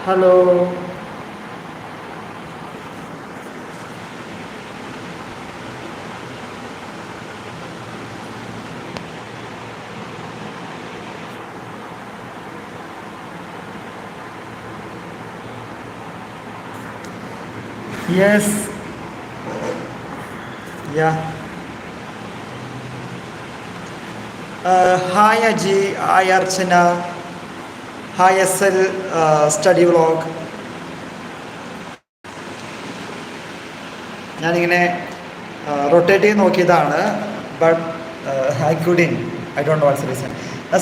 Hello. Yes. Yeah. Hi Aji. Hi Archana. Hi SL study vlog. ഞാനിങ്ങനെ rotate ചെയ്ത് നോക്കിയതാണ്, but I couldn't. I don't know what's reason.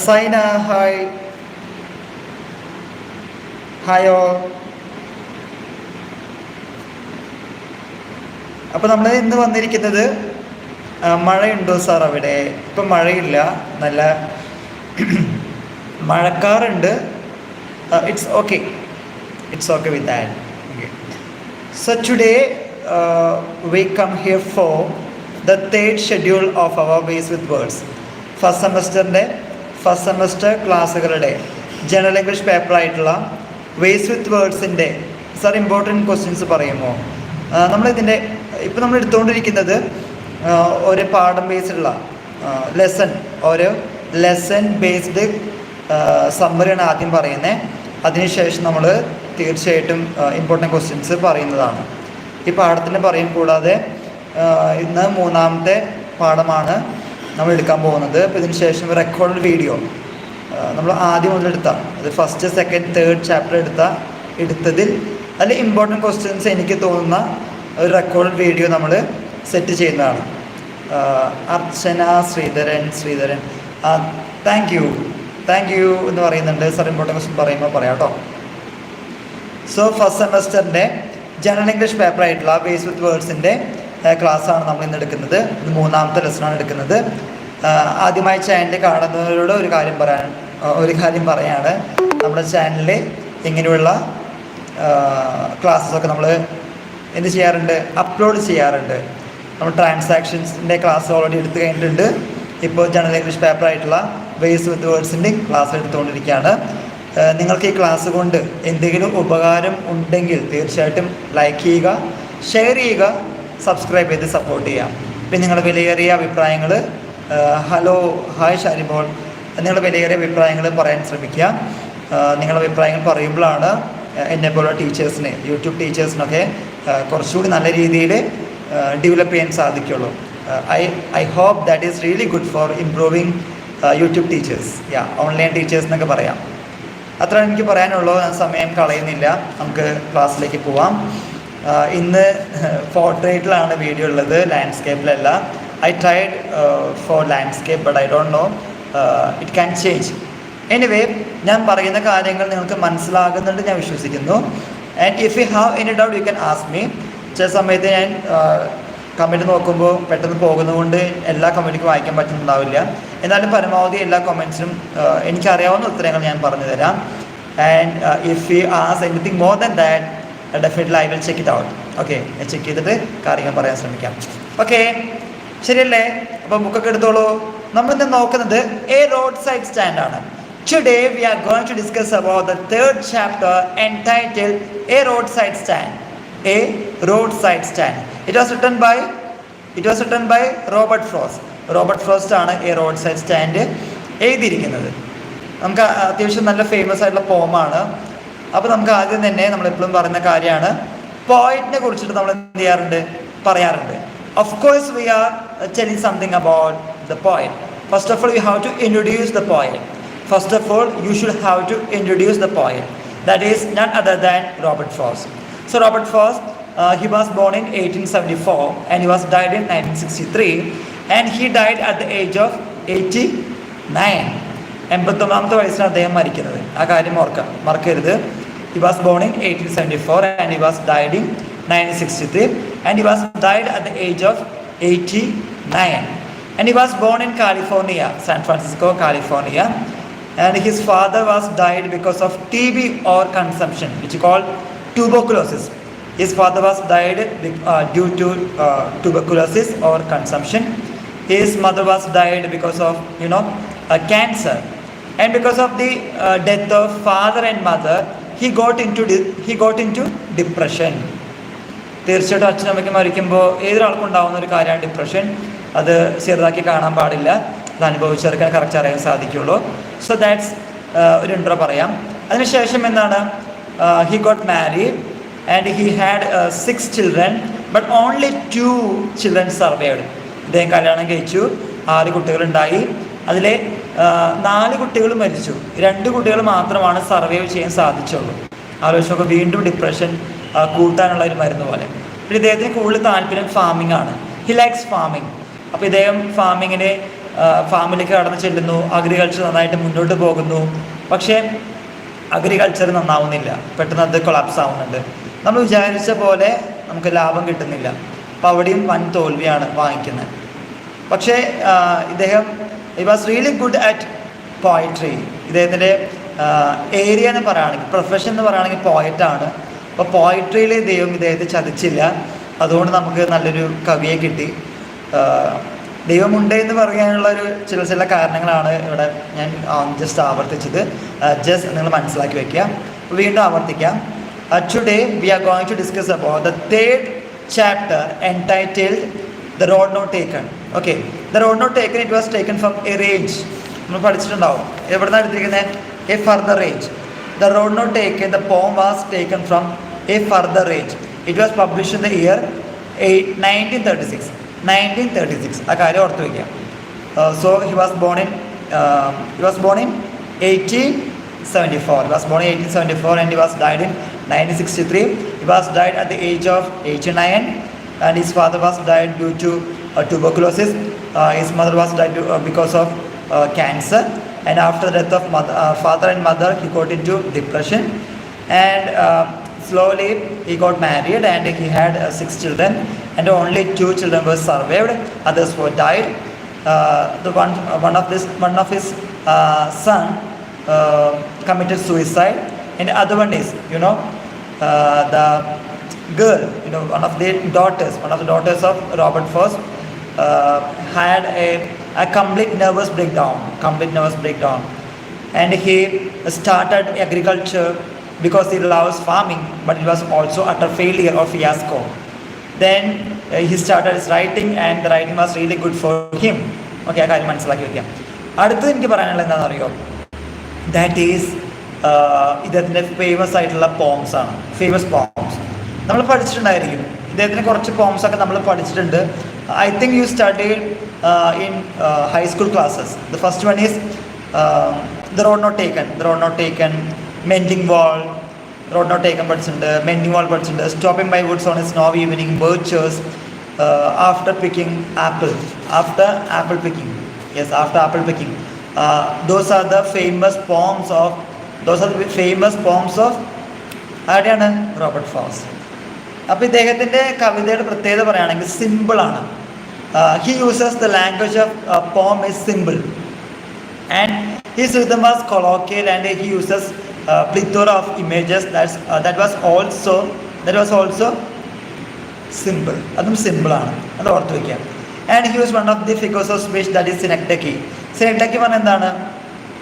Saina hi. Hi all. അപ്പോൾ നമ്മൾ ഇന്ന് വന്നിരിക്കുന്നത്, മഴയുണ്ടോ സാർ അവിടെ? ഇപ്പം മഴയില്ല, നല്ല മഴക്കാറുണ്ട്. It's okay, it's okay with that. Okay, so today we come here for the third schedule of our Ways with Words. First semester ക്ലാസ്സുകളുടെ general English പേപ്പറായിട്ടുള്ള vase with വേർഡ്സിൻ്റെ sir important questions പറയുമോ? നമ്മളിതിൻ്റെ ഇപ്പോൾ നമ്മൾ എടുത്തുകൊണ്ടിരിക്കുന്നത് ഒരു പാഠം ബേസ്ഡുള്ള ഒരു ലെസൺ ബേസ്ഡ് സമ്മറിയാണ് ആദ്യം പറയുന്നത്. അതിനുശേഷം നമ്മൾ തീർച്ചയായിട്ടും ഇമ്പോർട്ടൻറ്റ് ക്വസ്റ്റ്യൻസ് പറയുന്നതാണ്. ഈ പാഠത്തിന് പറയും. കൂടാതെ ഇന്ന് മൂന്നാമത്തെ പാഠമാണ് നമ്മൾ എടുക്കാൻ പോകുന്നത്. അപ്പോൾ ഇതിന് ശേഷം റെക്കോർഡ് വീഡിയോ നമ്മൾ ആദ്യം മുതലെടുത്ത, അത് ഫസ്റ്റ് സെക്കൻഡ് തേർഡ് ചാപ്റ്റർ എടുത്തതിൽ അതിൽ ഇമ്പോർട്ടൻറ്റ് ക്വസ്റ്റ്യൻസ് എനിക്ക് തോന്നുന്ന ഒരു റെക്കോർഡ് വീഡിയോ നമ്മൾ സെറ്റ് ചെയ്യുന്നതാണ്. അർച്ചന ശ്രീധരൻ താങ്ക് യു എന്ന് പറയുന്നുണ്ട്. സാർ ഇമ്പോർട്ടൻറ്റ് ക്വസ്റ്റ്യൻ പറയുമ്പോൾ പറയാം കേട്ടോ. So first സെമസ്റ്ററിൻ്റെ general English പേപ്പറായിട്ടുള്ള vase വിത്ത് വേർഡ്സിൻ്റെ ക്ലാസ്സാണ് നമ്മൾ ഇന്ന് എടുക്കുന്നത്. ഇത് മൂന്നാമത്തെ ലെസണാണ് എടുക്കുന്നത്. ആദ്യമായി ചാനൽ കാണുന്നവരോട് ഒരു കാര്യം പറയാണ്. നമ്മുടെ ചാനലിൽ ഇങ്ങനെയുള്ള ക്ലാസ്സൊക്കെ നമ്മൾ എന്ത് ചെയ്യാറുണ്ട്, അപ്ലോഡ് ചെയ്യാറുണ്ട്. നമ്മൾ ട്രാൻസാക്ഷൻസിൻ്റെ ക്ലാസ് ഓൾറെഡി എടുത്തു കഴിഞ്ഞിട്ടുണ്ട്. ഇപ്പോൾ ജനറൽ ഇംഗ്ലീഷ് പേപ്പറായിട്ടുള്ള വേസ് വിത്ത് വേർഡ്സിൻ്റെ ക്ലാസ് എടുത്തുകൊണ്ടിരിക്കുകയാണ്. നിങ്ങൾക്ക് ഈ ക്ലാസ് കൊണ്ട് എന്തെങ്കിലും ഉപകാരം ഉണ്ടെങ്കിൽ തീർച്ചയായിട്ടും ലൈക്ക് ചെയ്യുക, ഷെയർ ചെയ്യുക, സബ്സ്ക്രൈബ് ചെയ്ത് സപ്പോർട്ട് ചെയ്യുക. പിന്നെ നിങ്ങളുടെ വിലയേറിയ അഭിപ്രായങ്ങൾ, ഹായ് ഷാരിബോൾ, നിങ്ങളുടെ വിലയേറിയ അഭിപ്രായങ്ങൾ പറയാൻ ശ്രമിക്കുക. നിങ്ങളുടെ അഭിപ്രായങ്ങൾ പറയുമ്പോഴാണ് എന്നെപ്പോലുള്ള ടീച്ചേഴ്സിന്, യൂട്യൂബ് ടീച്ചേഴ്സിനൊക്കെ കുറച്ചുകൂടി നല്ല രീതിയിൽ ഡെവലപ്പ് ചെയ്യാൻ സാധിക്കുള്ളൂ. I hope that is really good for improving YouTube teachers, online teachers എന്നൊക്കെ പറയാം. അത്ര എനിക്ക് പറയാനുള്ളൂ. ഞാൻ സമയം കളയുന്നില്ല, നമുക്ക് ക്ലാസ്സിലേക്ക് പോവാം. ഇന്ന് പോർട്രേറ്റിലാണ് വീഡിയോ ഉള്ളത്, ലാൻഡ്സ്കേപ്പിലല്ല. I tried four landscape, but I don't know, it can change. Anyway, ഞാൻ പറയുന്ന കാര്യങ്ങൾ നിങ്ങൾക്ക് മനസ്സിലാകുന്നുണ്ട് ഞാൻ വിശ്വസിക്കുന്നു. And if you have any doubt you can ask me. ചില സമയത്ത് ഞാൻ കമൻറ്റ് നോക്കുമ്പോൾ പെട്ടെന്ന് പോകുന്നതുകൊണ്ട് എല്ലാ കമൻറ്റിക്കും വായിക്കാൻ പറ്റുന്നുണ്ടാവില്ല. എന്നാലും പരമാവധി എല്ലാ കമൻറ്റ്സിനും എനിക്കറിയാവുന്ന ഉത്തരങ്ങൾ ഞാൻ പറഞ്ഞു തരാം. And if you as anything more than that, definitely I will check it out. Okay, ഞാൻ ചെക്ക് ചെയ്തിട്ട് കാര്യങ്ങൾ പറയാൻ ശ്രമിക്കാം. ഓക്കെ, ശരിയല്ലേ? അപ്പോൾ ബുക്കൊക്കെ എടുത്തോളൂ. നമ്മളിന്ന് നോക്കുന്നത് എ റോഡ് സൈഡ് സ്റ്റാൻഡ് ആണ്. Today we are going to discuss about the third chapter entitled A Roadside Stand. A Roadside Stand. It was written by Robert Frost. Robert frost ആണ് എ റോഡ് സൈഡ് സ്റ്റാൻഡ് എഴുതിയിരിക്കുന്നത്. നമുക്ക് അത്യാവശ്യം നല്ല famous ആയിട്ടുള്ള പോമാണ്. അപ്പോൾ നമുക്ക് ആദ്യം തന്നെ നമ്മളെപ്പോഴും പറയുന്ന കാര്യമാണ്, പോയിറ്റിനെ കുറിച്ചിട്ട് നമ്മൾ എന്ത് ചെയ്യാറുണ്ട്, പറയാറുണ്ട്. Of course we are telling something about the poet. First of all you have to introduce the poet. First of all you should have to introduce the poet. That is none other than Robert Frost. So Robert Frost, he was born in 1874 and he was died in 1963 and he died at the age of 89. 89 വയസ്സിലാണ് അദ്ദേഹം മരിക്കുന്നത്. ആ കാര്യം മറക്കരുത്. He was born in 1874 and he was died in 1963 and he was died at the age of 89. And he was born in California, San Francisco, California. And his father was died because of TB or consumption, which is called tuberculosis. His father was died due to tuberculosis or consumption. His mother was died because of cancer. And because of the death of father and mother, he got into depression. തീർച്ചയായിട്ടും അച്ഛനും അമ്മയ്ക്ക് മരിക്കുമ്പോൾ ഏതൊരാൾക്കും ഉണ്ടാകുന്ന ഒരു കാര്യമാണ് depression. അത് ചെറുതാക്കി കാണാൻ പാടില്ല, അത് അനുഭവിച്ചവർക്ക് കറക്റ്റ് അറിയാൻ സാധിക്കുള്ളൂ. സോ ദാറ്റ്സ് ഒരു ഇൻട്രോ പറയാം. അതിനുശേഷം എന്താണ്, he got married and he had 6 children but only 2 children survived. ഇദ്ദേഹം കല്യാണം കഴിച്ചു, 6 കുട്ടികളുണ്ടായി. അതിലെ 4 കുട്ടികൾ മരിച്ചു, 2 കുട്ടികൾ മാത്രമാണ് സർവൈവ് ചെയ്യാൻ സാധിച്ചുള്ളൂ. ആലോചിച്ചൊക്കെ വീണ്ടും ഡിപ്രഷൻ കൂട്ടാനുള്ള ഒരു മരുന്ന് പോലെ. പിന്നെ ഇദ്ദേഹത്തിന് കൂടുതൽ താല്പര്യം ഫാമിംഗ് ആണ്. He likes farming. അപ്പോൾ ഇദ്ദേഹം ഫാമിലേക്ക് കടന്നു ചെല്ലുന്നു. അഗ്രികൾച്ചർ നന്നായിട്ട് മുന്നോട്ട് പോകുന്നു. പക്ഷേ അഗ്രികൾച്ചർ നന്നാവുന്നില്ല, പെട്ടെന്ന് അത് കൊളാപ്സ് ആവുന്നുണ്ട്. നമ്മൾ വിചാരിച്ച പോലെ നമുക്ക് ലാഭം കിട്ടുന്നില്ല. അപ്പോൾ അവിടെയും വൻ തോൽവിയാണ് വാങ്ങിക്കുന്നത്. പക്ഷേ ഇദ്ദേഹം was really good at poetry. ഇദ്ദേഹത്തിൻ്റെ ഏരിയ എന്ന് പറയുകയാണെങ്കിൽ, പ്രൊഫഷൻ എന്ന് പറയുകയാണെങ്കിൽ പോയറ്റാണ്. അപ്പോൾ പോയട്രിയിൽ ദൈവം ഇദ്ദേഹത്തെ ചതിച്ചില്ല. അതുകൊണ്ട് നമുക്ക് നല്ലൊരു കവിയെ കിട്ടി. ദൈവമുണ്ട് എന്ന് പറയാനുള്ളൊരു ചില കാരണങ്ങളാണ് ഇവിടെ ഞാൻ ജസ്റ്റ് ആവർത്തിച്ചത്. ജസ്റ്റ് നിങ്ങൾ മനസ്സിലാക്കി വയ്ക്കുക. വീണ്ടും ആവർത്തിക്കാം. Today we are going to discuss about the 3rd chapter entitled The Road Not Taken. Okay, The Road Not Taken, it was taken from a range. നമ്മൾ പഠിച്ചിട്ടുണ്ടാവും. എവിടുന്നാണ് എടുത്തിരിക്കുന്നത്? A further range. The Road Not Taken, the poem was taken from a further range. It was published in the year 1936. 1936. ആ കാര്യം ഓർത്ത് വയ്ക്കാം. So he was born in 1874. He was born in 1874 and he was died in 1963. He was died at the age of 89 and his father was died due to tuberculosis. His mother was died because of cancer. And after the death of father and mother, he got into depression. And slowly he got married and he had 6 children. And only 2 children were survived. Others were died. One of his son committed suicide. And the other one is, the girl, one of the daughters of Robert Frost had a complete nervous breakdown. And he started agriculture because he loves farming, but it was also utter failure or fiasco. Then he started his writing and the writing was really good for him. Okay, ആ കാര്യം മനസ്സിലാക്കി വയ്ക്കാം. അടുത്തത് എനിക്ക് പറയാനുള്ളത് എന്താണെന്ന് അറിയോ? That is ഇദ്ദേഹത്തിൻ്റെ ഫേമസ് ആയിട്ടുള്ള പോംസ് ആണ്. ഫേമസ് പോംസ് നമ്മൾ പഠിച്ചിട്ടുണ്ടായിരിക്കും. ഇദ്ദേഹത്തിൻ്റെ കുറച്ച് പോംസൊക്കെ നമ്മൾ പഠിച്ചിട്ടുണ്ട്. I think you studied in high school classes. The first one is The Road Not Taken, Mending Wall, Road Not Taken പഠിച്ചിട്ടുണ്ട്, Mending Wall പഠിച്ചിട്ടുണ്ട്, Stopping by Woods on a Snowy Evening, Birches, After Picking Apple Picking. Yes, After Apple Picking. Those are the famous poems of ആരുടെയാണ്? Robert frost. അപ്പോൾ ഇദ്ദേഹത്തിൻ്റെ കവിതയുടെ പ്രത്യേകത പറയുകയാണെങ്കിൽ സിമ്പിളാണ്. He uses the language of poem is simple and his rhythm was colloquial and he uses plethora of images. That was also simple. അതും സിമ്പിളാണ്, അത് ഓർത്ത് വയ്ക്കാം. And he was one of the figures of speech, that is Synecdoche. Synecdoche പറഞ്ഞാൽ എന്താണ്?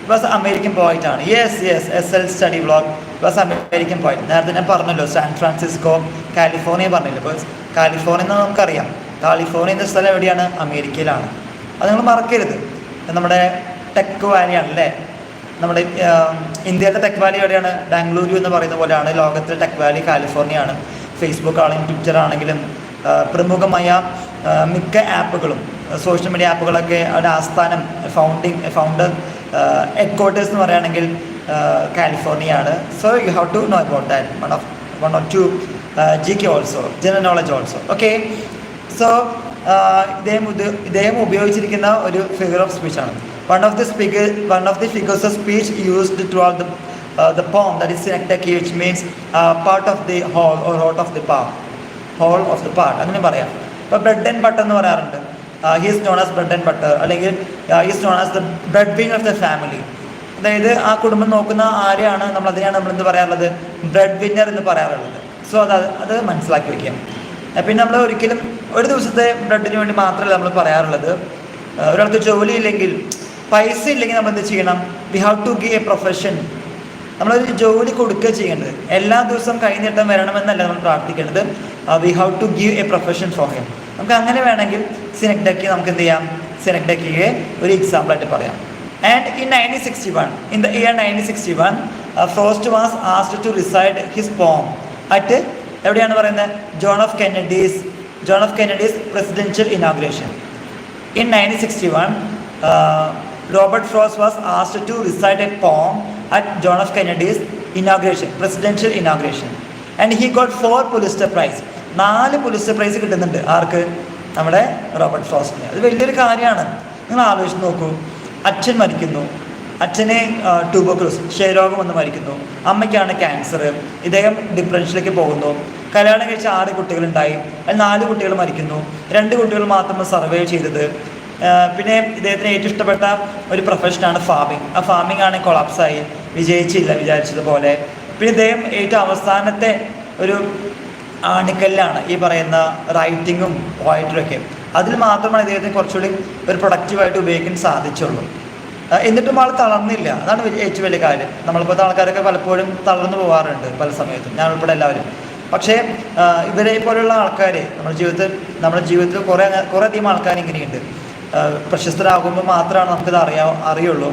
It was American poet ആണ്. Yes, SL study blog. It was American poet. നേരത്തെ ഞാൻ പറഞ്ഞല്ലോ, സാൻ ഫ്രാൻസിസ്കോ, കാലിഫോർണിയ പറഞ്ഞില്ല. ഇപ്പോൾ കാലിഫോർണിയ എന്ന് നമുക്കറിയാം. കാലിഫോർണിയ എന്ന സ്ഥലം എവിടെയാണ്? അമേരിക്കയിലാണ്. അത് നിങ്ങൾ മറക്കരുത്. നമ്മുടെ ടെക് വാലിയാണ് അല്ലേ? നമ്മുടെ ഇന്ത്യയിലെ ടെക് വാലി എവിടെയാണ്? ബാംഗ്ലൂരു എന്ന് പറയുന്ന പോലെയാണ് ലോകത്തിലെ ടെക് വാലി കാലിഫോർണിയയാണ്. ഫേസ്ബുക്ക് ആണെങ്കിലും ട്വിറ്റർ ആണെങ്കിലും പ്രമുഖമായ മിക്ക ആപ്പുകളും സോഷ്യൽ മീഡിയ ആപ്പുകളൊക്കെ അവിടെ ആസ്ഥാനം ഫൗണ്ടർ ഹെഡ് ക്വാർട്ടേഴ്സ് എന്ന് പറയുകയാണെങ്കിൽ കാലിഫോർണിയയാണ്. So you have to know about that. One or to GK also, general knowledge also. Okay, so ഇദ്ദേഹം ഉപയോഗിച്ചിരിക്കുന്ന ഒരു figure of സ്പീച്ചാണ്. One of the figures of speech used throughout the poem, that is Synecdoche, which means part of the whole or whole of the part. അങ്ങനെ പറയാം. ഇപ്പോൾ bread and butter എന്ന് പറയാറുണ്ട്. He is known as bread and butter, അല്ലെങ്കിൽ he is known as the breadwinner of the family. അതായത് ആ കുടുംബം നോക്കുന്ന ആരെയാണ് അതിനെയാണ് നമ്മൾ എന്ത് പറയാറുള്ളത്? ബ്രെഡ് വിന്നർ എന്ന് പറയാറുള്ളത്. സോ അത് മനസ്സിലാക്കി വയ്ക്കാം. പിന്നെ നമ്മൾ ഒരിക്കലും ഒരു ദിവസത്തെ ബ്രെഡിന് വേണ്ടി മാത്രമല്ല നമ്മൾ പറയാറുള്ളത്. ഒരാൾക്ക് ജോലി ഇല്ലെങ്കിൽ, പൈസ ഇല്ലെങ്കിൽ നമ്മൾ എന്ത് ചെയ്യണം? We have to give a profession നമ്മളൊരു ജോലി കൊടുക്കുക ചെയ്യേണ്ടത്. എല്ലാ ദിവസവും കൈനീട്ടം വരണമെന്നല്ല നമ്മൾ പ്രാർത്ഥിക്കേണ്ടത്. We have to give a profession for him. നമുക്ക് അങ്ങനെ വേണമെങ്കിൽ സിനക്ഡക്കി നമുക്ക് എന്ത് ചെയ്യാം, സിനക്ഡക്കിയെ ഒരു എക്സാമ്പിളായിട്ട് പറയാം. And in 1961, in the year 1961, Frost was asked to recite his poem at എവിടെയാണ് പറയുന്നത്, John of Kennedy's presidential inauguration. In 1961, Robert Frost was asked to recite a poem at John F. Kennedy's presidential inauguration. And he got 4 Pulitzer Prize. 4 Pulitzer Prize കിട്ടുന്നുണ്ട്. ആർക്ക്? നമ്മുടെ Robert ഫ്രോസ്റ്റിന്. അത് വലിയൊരു കാര്യമാണ്. നിങ്ങൾ ആലോചിച്ച് നോക്കൂ. അച്ഛൻ മരിക്കുന്നു, അച്ഛനെ ട്യൂബർക്കുലോസ് ക്ഷയരോഗം വന്ന് മരിക്കുന്നു, അമ്മയ്ക്കാണ് ക്യാൻസർ, ഇദ്ദേഹം ഡിപ്രഷനിലേക്ക് പോകുന്നു, കല്യാണം കഴിച്ച 6 കുട്ടികളുണ്ടായി, അതിൽ 4 കുട്ടികൾ മരിക്കുന്നു, 2 കുട്ടികൾ മാത്രമാണ് സർവൈവ് ചെയ്തത്. പിന്നെ ഇദ്ദേഹത്തിന് ഏറ്റവും ഇഷ്ടപ്പെട്ട ഒരു പ്രൊഫഷനാണ് ഫാമിംഗ്. ആ ഫാമിംഗ് ആണ് കൊളാപ്സായി, വിജയിച്ചില്ല വിചാരിച്ചതുപോലെ. പിന്നെ ഇദ്ദേഹം ഏറ്റവും അവസാനത്തെ ഒരു ആണിക്കല്ലാണ് ഈ പറയുന്ന റൈറ്റിങ്ങും പോയട്രിയൊക്കെ. അതിൽ മാത്രമാണ് ഇദ്ദേഹത്തിന് കുറച്ചുകൂടി ഒരു പ്രൊഡക്റ്റീവായിട്ട് ഉപയോഗിക്കാൻ സാധിച്ചുള്ളൂ. എന്നിട്ടും ആൾ തളർന്നില്ല. അതാണ് ഏറ്റവും വലിയ കാര്യം. നമ്മളിപ്പോഴത്തെ ആൾക്കാരൊക്കെ പലപ്പോഴും തളർന്നു പോകാറുണ്ട് പല സമയത്തും, ഞാൻ ഉൾപ്പെടെ എല്ലാവരും. പക്ഷേ ഇവരെ പോലുള്ള ആൾക്കാർ നമ്മുടെ ജീവിതത്തിൽ കുറേ അധികം ആൾക്കാർ ഇങ്ങനെയുണ്ട്. പ്രശസ്തരാകുമ്പോൾ മാത്രമാണ് നമുക്കിത് അറിയുള്ളൂ,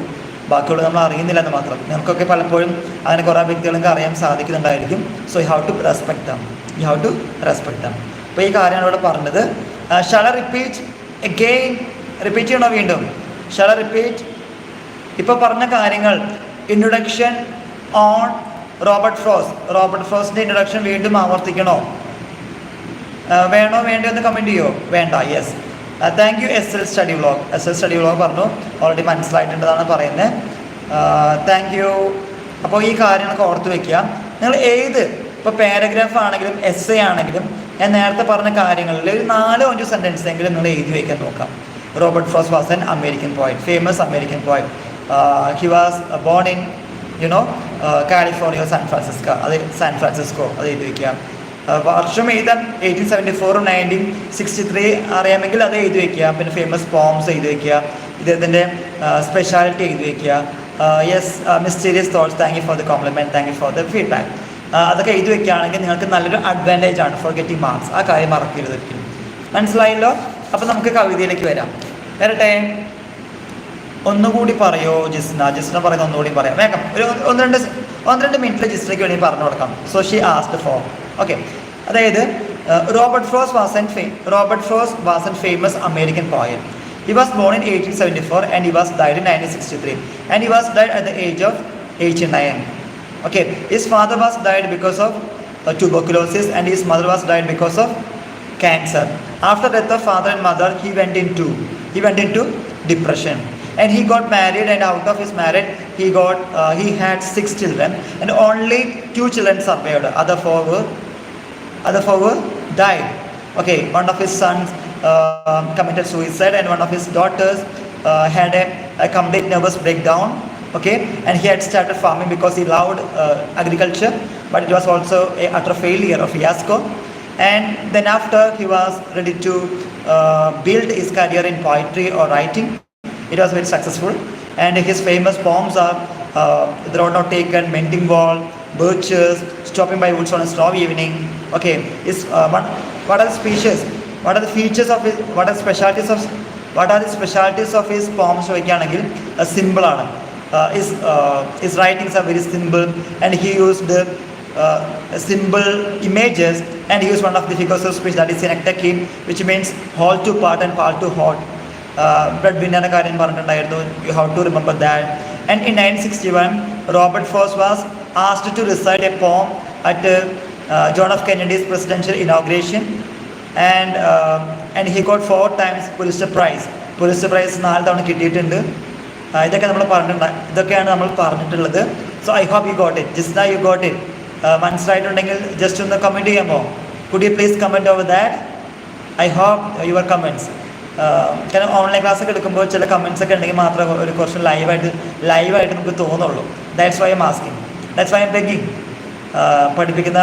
ബാക്കിയുള്ളത് നമ്മൾ അറിയുന്നില്ല എന്ന് മാത്രം. നിങ്ങൾക്കൊക്കെ പലപ്പോഴും അങ്ങനെ കുറേ വ്യക്തികൾക്ക് അറിയാൻ സാധിക്കുന്നുണ്ടായിരിക്കും. So you have to respect dum. അപ്പോൾ ഈ കാര്യമാണ് ഇവിടെ പറഞ്ഞത്. Shawl I repeat again? Repeat ചെയ്യണോ വീണ്ടും? Shawl I repeat? ഇപ്പോൾ പറഞ്ഞ കാര്യങ്ങൾ, ഇൻട്രൊഡക്ഷൻ ഓൺ റോബർട്ട് ഫ്രോസ്റ്റിൻ്റെ ഇൻട്രൊഡക്ഷൻ വീണ്ടും ആവർത്തിക്കണോ? വേണോ എന്ന് കമൻറ്റ് ചെയ്യോ? വേണ്ട. Yes. Thank you SL study vlog പറഞ്ഞു, ഓൾറെഡി മനസ്സിലായിട്ടുണ്ടെന്നാണ് പറയുന്നത്. Thank you. അപ്പോൾ ഈ കാര്യങ്ങളൊക്കെ ഓർത്ത് വയ്ക്കുക. നിങ്ങൾ ഇപ്പോൾ പാരഗ്രാഫ് ആണെങ്കിലും essay ആണെങ്കിലും ഞാൻ നേരത്തെ പറഞ്ഞ കാര്യങ്ങളിൽ ഒരു 4-5 സെൻറ്റൻസ് എങ്കിലും നിങ്ങൾ എഴുതി വയ്ക്കാൻ നോക്കാം. Robert frost was an American poet, famous American poet. He was born in California, San Francisco. അത് എഴുതി വയ്ക്കുക. വർഷം എഴുതാൻ 1874 1963 അറിയാമെങ്കിൽ അത് എഴുതി വയ്ക്കുക. പിന്നെ ഫേമസ് പോംസ് എഴുതി വയ്ക്കുക. ഇദ്ദേഹത്തിൻ്റെ സ്പെഷ്യാലിറ്റി എഴുതി വയ്ക്കുക. Yes, mysterious thoughts, thank you for the compliment, thank you for the feedback. അതൊക്കെ എഴുതി വയ്ക്കുകയാണെങ്കിൽ നിങ്ങൾക്ക് നല്ലൊരു അഡ്വാൻറ്റേജ് ആണ് ഫോർ ഗെറ്റിംഗ് മാർക്സ്. ആ കാര്യം മറക്കരുത് ഒരിക്കലും. മനസ്സിലായല്ലോ? അപ്പോൾ നമുക്ക് കവിതയിലേക്ക് വരട്ടെ. ഒന്നുകൂടി പറയോ ജിസ്ന പറയുന്നത്? ഒന്നുകൂടി പറയാം, വേഗം. ഒരു ഒന്ന് രണ്ട് മിനിറ്റിൽ ജിസ്നയ്ക്ക് വേണ്ടി പറഞ്ഞു കൊടുക്കാം. So she asked four. Okay, അതായത് Robert frost was an famous American poet. He was born in 1874 and he was died in 1963, and he was died at the age of 89. Okay, his father was died because of tuberculosis and his mother was died because of cancer. After death of father and mother, he went into depression, and he got married, and out of his marriage he had 6 children, and only 2 children survived. Other four were died. Okay, one of his sons committed suicide, and one of his daughters had a complete nervous breakdown. Okay, and he had started farming because he loved agriculture, but it was also a utter failure, a fiasco. And then after, he was ready to build his career in poetry or writing. It was very successful, and his famous poems are "The Road Not Taken," "Mending Wall," "Birches," "Stopping by Woods on a Snowy Evening." Okay, what are the speeches? What are the features of his? What are the specialties of his poems? ചോദിക്കുകയാണെങ്കിൽ simple ആണ്. His writings are very simple, and he used simple images, and he used one of the figures of speech, that is synecdoche, which means whole to part and part to hot. Breadwinner കാര്യം പറഞ്ഞിട്ടുണ്ടായിരുന്നു. You have to remember that. And in 1961, Robert Frost was asked to recite a poem at John F. Kennedy's presidential inauguration, and he got 4 times Pulitzer Prize. 4 തവണ കിട്ടിയിട്ടുണ്ട്. ഇതൊക്കെയാണ് നമ്മൾ പറഞ്ഞിട്ടുള്ളത്. So I hope you got it. Jisna, you got it? മനസ്സിലായിട്ടുണ്ടെങ്കിൽ just ഒന്ന് comment ചെയ്യാമോ? Could you please comment over that? I hope your comments. കാരണം online ക്ലാസ്സൊക്കെ എടുക്കുമ്പോൾ ചില കമൻറ്റ്സ് ഒക്കെ ഉണ്ടെങ്കിൽ മാത്രമേ ഒരു കുറച്ച് ലൈവായിട്ട് നമുക്ക് തോന്നുള്ളൂ. That's why I am asking, that's why I M begging. പഠിപ്പിക്കുന്ന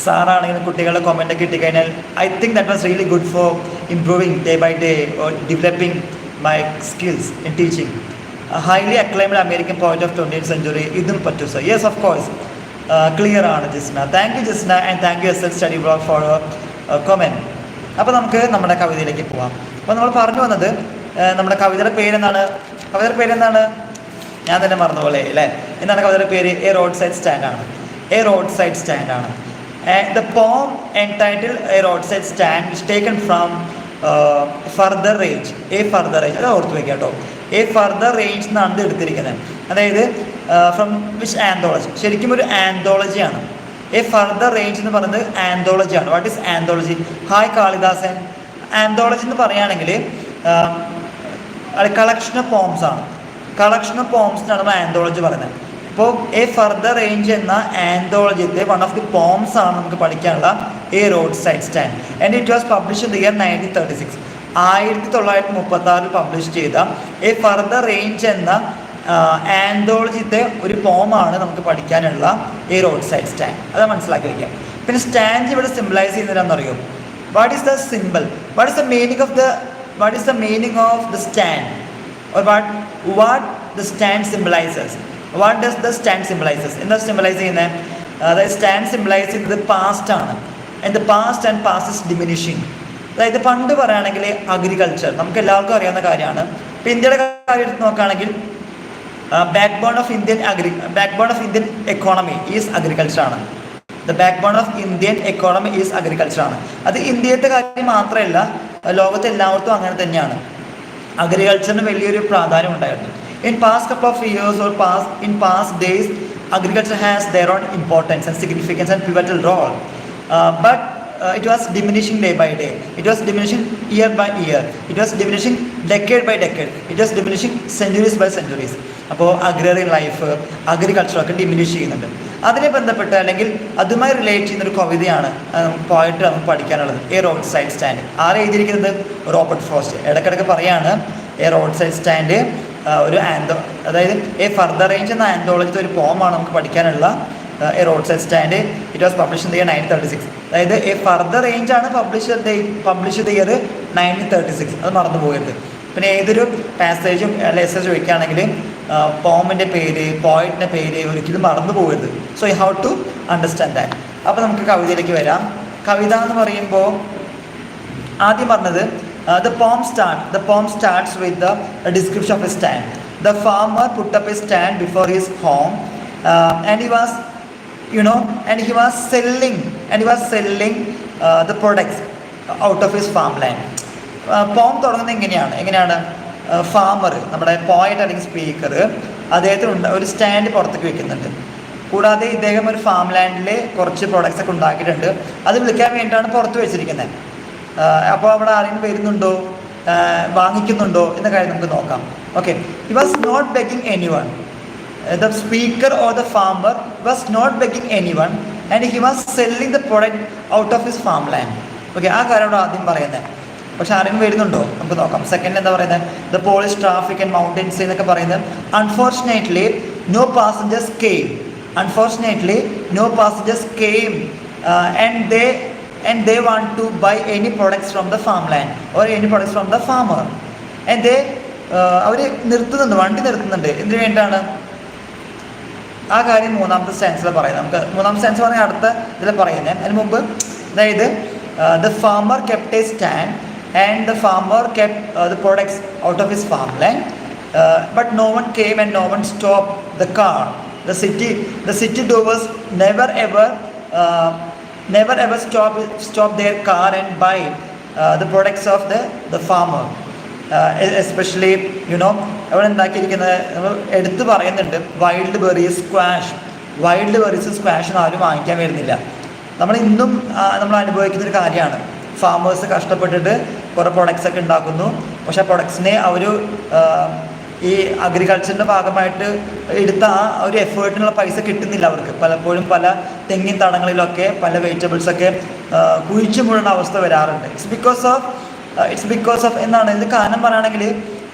സാറാണെങ്കിലും കുട്ടികളുടെ കമൻറ്റ് കിട്ടിക്കഴിഞ്ഞാൽ I think that was really good for improving day by day or developing my skills in teaching. Highly acclaimed American പോയിറ്റ് of 20th century. ഇതും പറ്റൂ sir. Yes of course. Clear ആണ് Jisna. Thank you Jisna and thank you SL study blog four comment. അപ്പോൾ നമുക്ക് നമ്മുടെ കവിതയിലേക്ക് പോവാം. അപ്പോൾ നമ്മൾ പറഞ്ഞു വന്നത് നമ്മുടെ കവിതയുടെ പേരെന്താണ്? കവിതയുടെ പേരെന്താണ്? ഞാൻ തന്നെ മറന്നുപോലെ അല്ലേ? എന്താണ് കവിതയുടെ പേര്? A road side സ്റ്റാൻഡാണ്. A road side സ്റ്റാൻഡാണ്. The poem entitled A Roadside Stand is taken from Further Range. A Further Range, അത് ഓർത്ത് വയ്ക്കാം കേട്ടോ. A Further Range എന്നാണ് ഇത് എടുത്തിരിക്കുന്നത്. അതായത് ഫ്രം വിച്ച് ആന്തോളജി? ശരിക്കും ഒരു ആന്തോളജിയാണ്. എ ഫർദർ റേഞ്ച് എന്ന് പറയുന്നത് ആന്തോളജിയാണ്. What is anthology? Hi Kalidasan. Anthology എന്ന് പറയുകയാണെങ്കിൽ കളക്ഷൻ ഓഫ് പോംസ് ആണ്. കളക്ഷൻ ഓഫ് പോംസിനാണ് നമ്മൾ ആന്തോളജി പറയുന്നത്. അപ്പോൾ എ ഫർദർ റേഞ്ച് എന്ന ആന്തോളജിയുടെ വൺ ഓഫ് ദി പോംസ് ആണ് നമുക്ക് പഠിക്കാനുള്ള A road side stand. And it was publish in the year 1936. 1936 publish ചെയ്ത എ ഫർദർ റേഞ്ച് എന്ന ആന്തോളജിത്തെ ഒരു പോമാണ് നമുക്ക് പഠിക്കാനുള്ള എ റോഡ് സൈഡ് സ്റ്റാൻഡ്. അത് മനസ്സിലാക്കി വയ്ക്കാം. പിന്നെ സ്റ്റാൻഡ് ഇവിടെ symbolise ചെയ്യുന്നതിനാണെന്നറിയോ? What is the simple? What is the meaning of the stand? or what the stand symbolizes? What does the stand symbolizes? എന്താ സിംബലൈസ് ചെയ്യുന്നത്? അതായത് സ്റ്റാൻഡ് സിംബലൈസ് ചെയ്യുന്നത് പാസ്റ്റ് ആണ്. And the past and past is diminishing. അതായത് പണ്ട് പറയുകയാണെങ്കിൽ agriculture നമുക്ക് എല്ലാവർക്കും അറിയാവുന്ന കാര്യമാണ്. ഇപ്പോൾ ഇന്ത്യയുടെ കാര്യം എടുത്ത് നോക്കുകയാണെങ്കിൽ back bone of Indian economy is agriculture ആണ്. The back bone of Indian economy is agriculture ആണ്. അത് ഇന്ത്യത്തെ കാര്യം മാത്രമല്ല, ലോകത്തെ എല്ലായിടത്തും അങ്ങനെ തന്നെയാണ്. അഗ്രികൾച്ചറിന് വലിയൊരു പ്രാധാന്യം ഉണ്ടായിരുന്നു. In past couple of years or past days, agriculture has their own importance and significance and pivotal role. But it was diminishing day by day. It was diminishing year by year. It was diminishing decade by decade. It was diminishing centuries by centuries. അപ്പോൾ അഗ്രറിയൻ life, അഗ്രികൾച്ചറൊക്കെ diminish ചെയ്യുന്നുണ്ട്. അതിനെ ബന്ധപ്പെട്ട് അല്ലെങ്കിൽ അതുമായി relate ചെയ്യുന്നൊരു കവിതയാണ് പോയിട്ട് നമുക്ക് പഠിക്കാനുള്ളത്, എ റോഡ് സൈഡ് സ്റ്റാൻഡ്. ആരെ എഴുതിയിരിക്കുന്നത്? Robert frost. ഇടയ്ക്കിടയ്ക്ക് പറയാണ് എ റോഡ് സൈഡ് സ്റ്റാൻഡ് ഒരു അതായത് എ ഫർദർ റേഞ്ച് എന്ന ആന്തോളജിത്തെ ഒരു പോമാണ് നമുക്ക് പഠിക്കാനുള്ള A road side stand. It was publish in the year 1936. അതായത് എ ഫർദർ റേഞ്ച് ആണ് പബ്ലിഷ് ദ ഇയർ 1936. അത് മറന്നു പോകരുത്. പിന്നെ ഏതൊരു പാസേജും അല്ല എസ്സേ ചോദിക്കുകയാണെങ്കിൽ പോമിൻ്റെ പേര്, പോയിറ്റിൻ്റെ പേര് ഒരിക്കലും മറന്നു പോകരുത്. So you have to understand that. അപ്പോൾ നമുക്ക് കവിതയിലേക്ക് വരാം. കവിത എന്ന് പറയുമ്പോൾ ആദ്യം പറഞ്ഞത് the poem starts with the description of a stand. The farmer put up a stand before his home, and he was selling the products out of his farmland. പോം തുടങ്ങുന്നത് എങ്ങനെയാണ്? ഫാമർ, നമ്മുടെ പോയറ്റ് അല്ലെങ്കിൽ സ്പീക്കർ, അദ്ദേഹത്തിന് ഒരു stand പുറത്തേക്ക് വെക്കുന്നുണ്ട്. കൂടാതെ ഇദ്ദേഹം ഒരു ഫാം ലാൻഡിൽ കുറച്ച് പ്രൊഡക്ട്സ് ഒക്കെ ഉണ്ടാക്കിയിട്ടുണ്ട്. അത് വിൽക്കാൻ വേണ്ടിയിട്ടാണ് പുറത്ത് വെച്ചിരിക്കുന്നത്. അപ്പോൾ അവിടെ ആരെങ്കിലും വരുന്നുണ്ടോ, വാങ്ങിക്കുന്നുണ്ടോ എന്ന കാര്യം നമുക്ക് നോക്കാം. Okay, he was not begging anyone. The speaker or the farmer was not begging anyone and he was selling the product out of his farm land. Okay, ആ കാര്യം അവിടെ ആദ്യം പറയുന്നത്. പക്ഷെ ആരെങ്കിലും വരുന്നുണ്ടോ നമുക്ക് നോക്കാം. സെക്കൻഡ് എന്താ പറയുന്നത്? The polish traffic and mountains എന്നൊക്കെ പറയുന്നത്. Unfortunately no passengers came and they want to buy any products from the farmland or any products from the farmer, and they അവർ വണ്ടി നിർത്തുന്നുണ്ട്. എന്തിനു വേണ്ടിയാണ്? ആ കാര്യം മൂന്നാമത്തെ സ്റ്റാൻസിൽ പറയുന്നത്. നമുക്ക് മൂന്നാമത്തെ സ്റ്റാൻസ് പറഞ്ഞാൽ അടുത്ത ഇതിൽ പറയുന്നത്. അതിന് മുമ്പ് അതായത് the farmer kept a stand and the farmer kept the products out of his farmland, but no one came and no one stopped the car. The city dwellers never ever stop their car and buy the products of the farmer. Especially അവിടെ ഉണ്ടാക്കിയിരിക്കുന്നത് നമ്മൾ എടുത്തു പറയുന്നുണ്ട്, wild berries squash ആരും വാങ്ങിക്കാൻ വരുന്നില്ല. നമ്മൾ ഇന്നും നമ്മൾ അനുഭവിക്കുന്നൊരു കാര്യമാണ്. ഫാമേഴ്സ് കഷ്ടപ്പെട്ടിട്ട് കുറേ പ്രൊഡക്ട്സ് ഒക്കെ ഉണ്ടാക്കുന്നു. പക്ഷേ ആ പ്രൊഡക്ട്സിനെ അവർ ഈ അഗ്രികൾച്ചറിൻ്റെ ഭാഗമായിട്ട് എടുത്ത ആ ഒരു എഫേർട്ടിനുള്ള പൈസ കിട്ടുന്നില്ല അവർക്ക്. പലപ്പോഴും പല തെങ്ങിൻ തടങ്ങളിലൊക്കെ പല വെജിറ്റബിൾസൊക്കെ കുഴിച്ചു മുഴുന്ന അവസ്ഥ വരാറുണ്ട്. ഇറ്റ്സ് ബിക്കോസ് ഓഫ് എന്താണ് ഇത് കാരണം പറയുകയാണെങ്കിൽ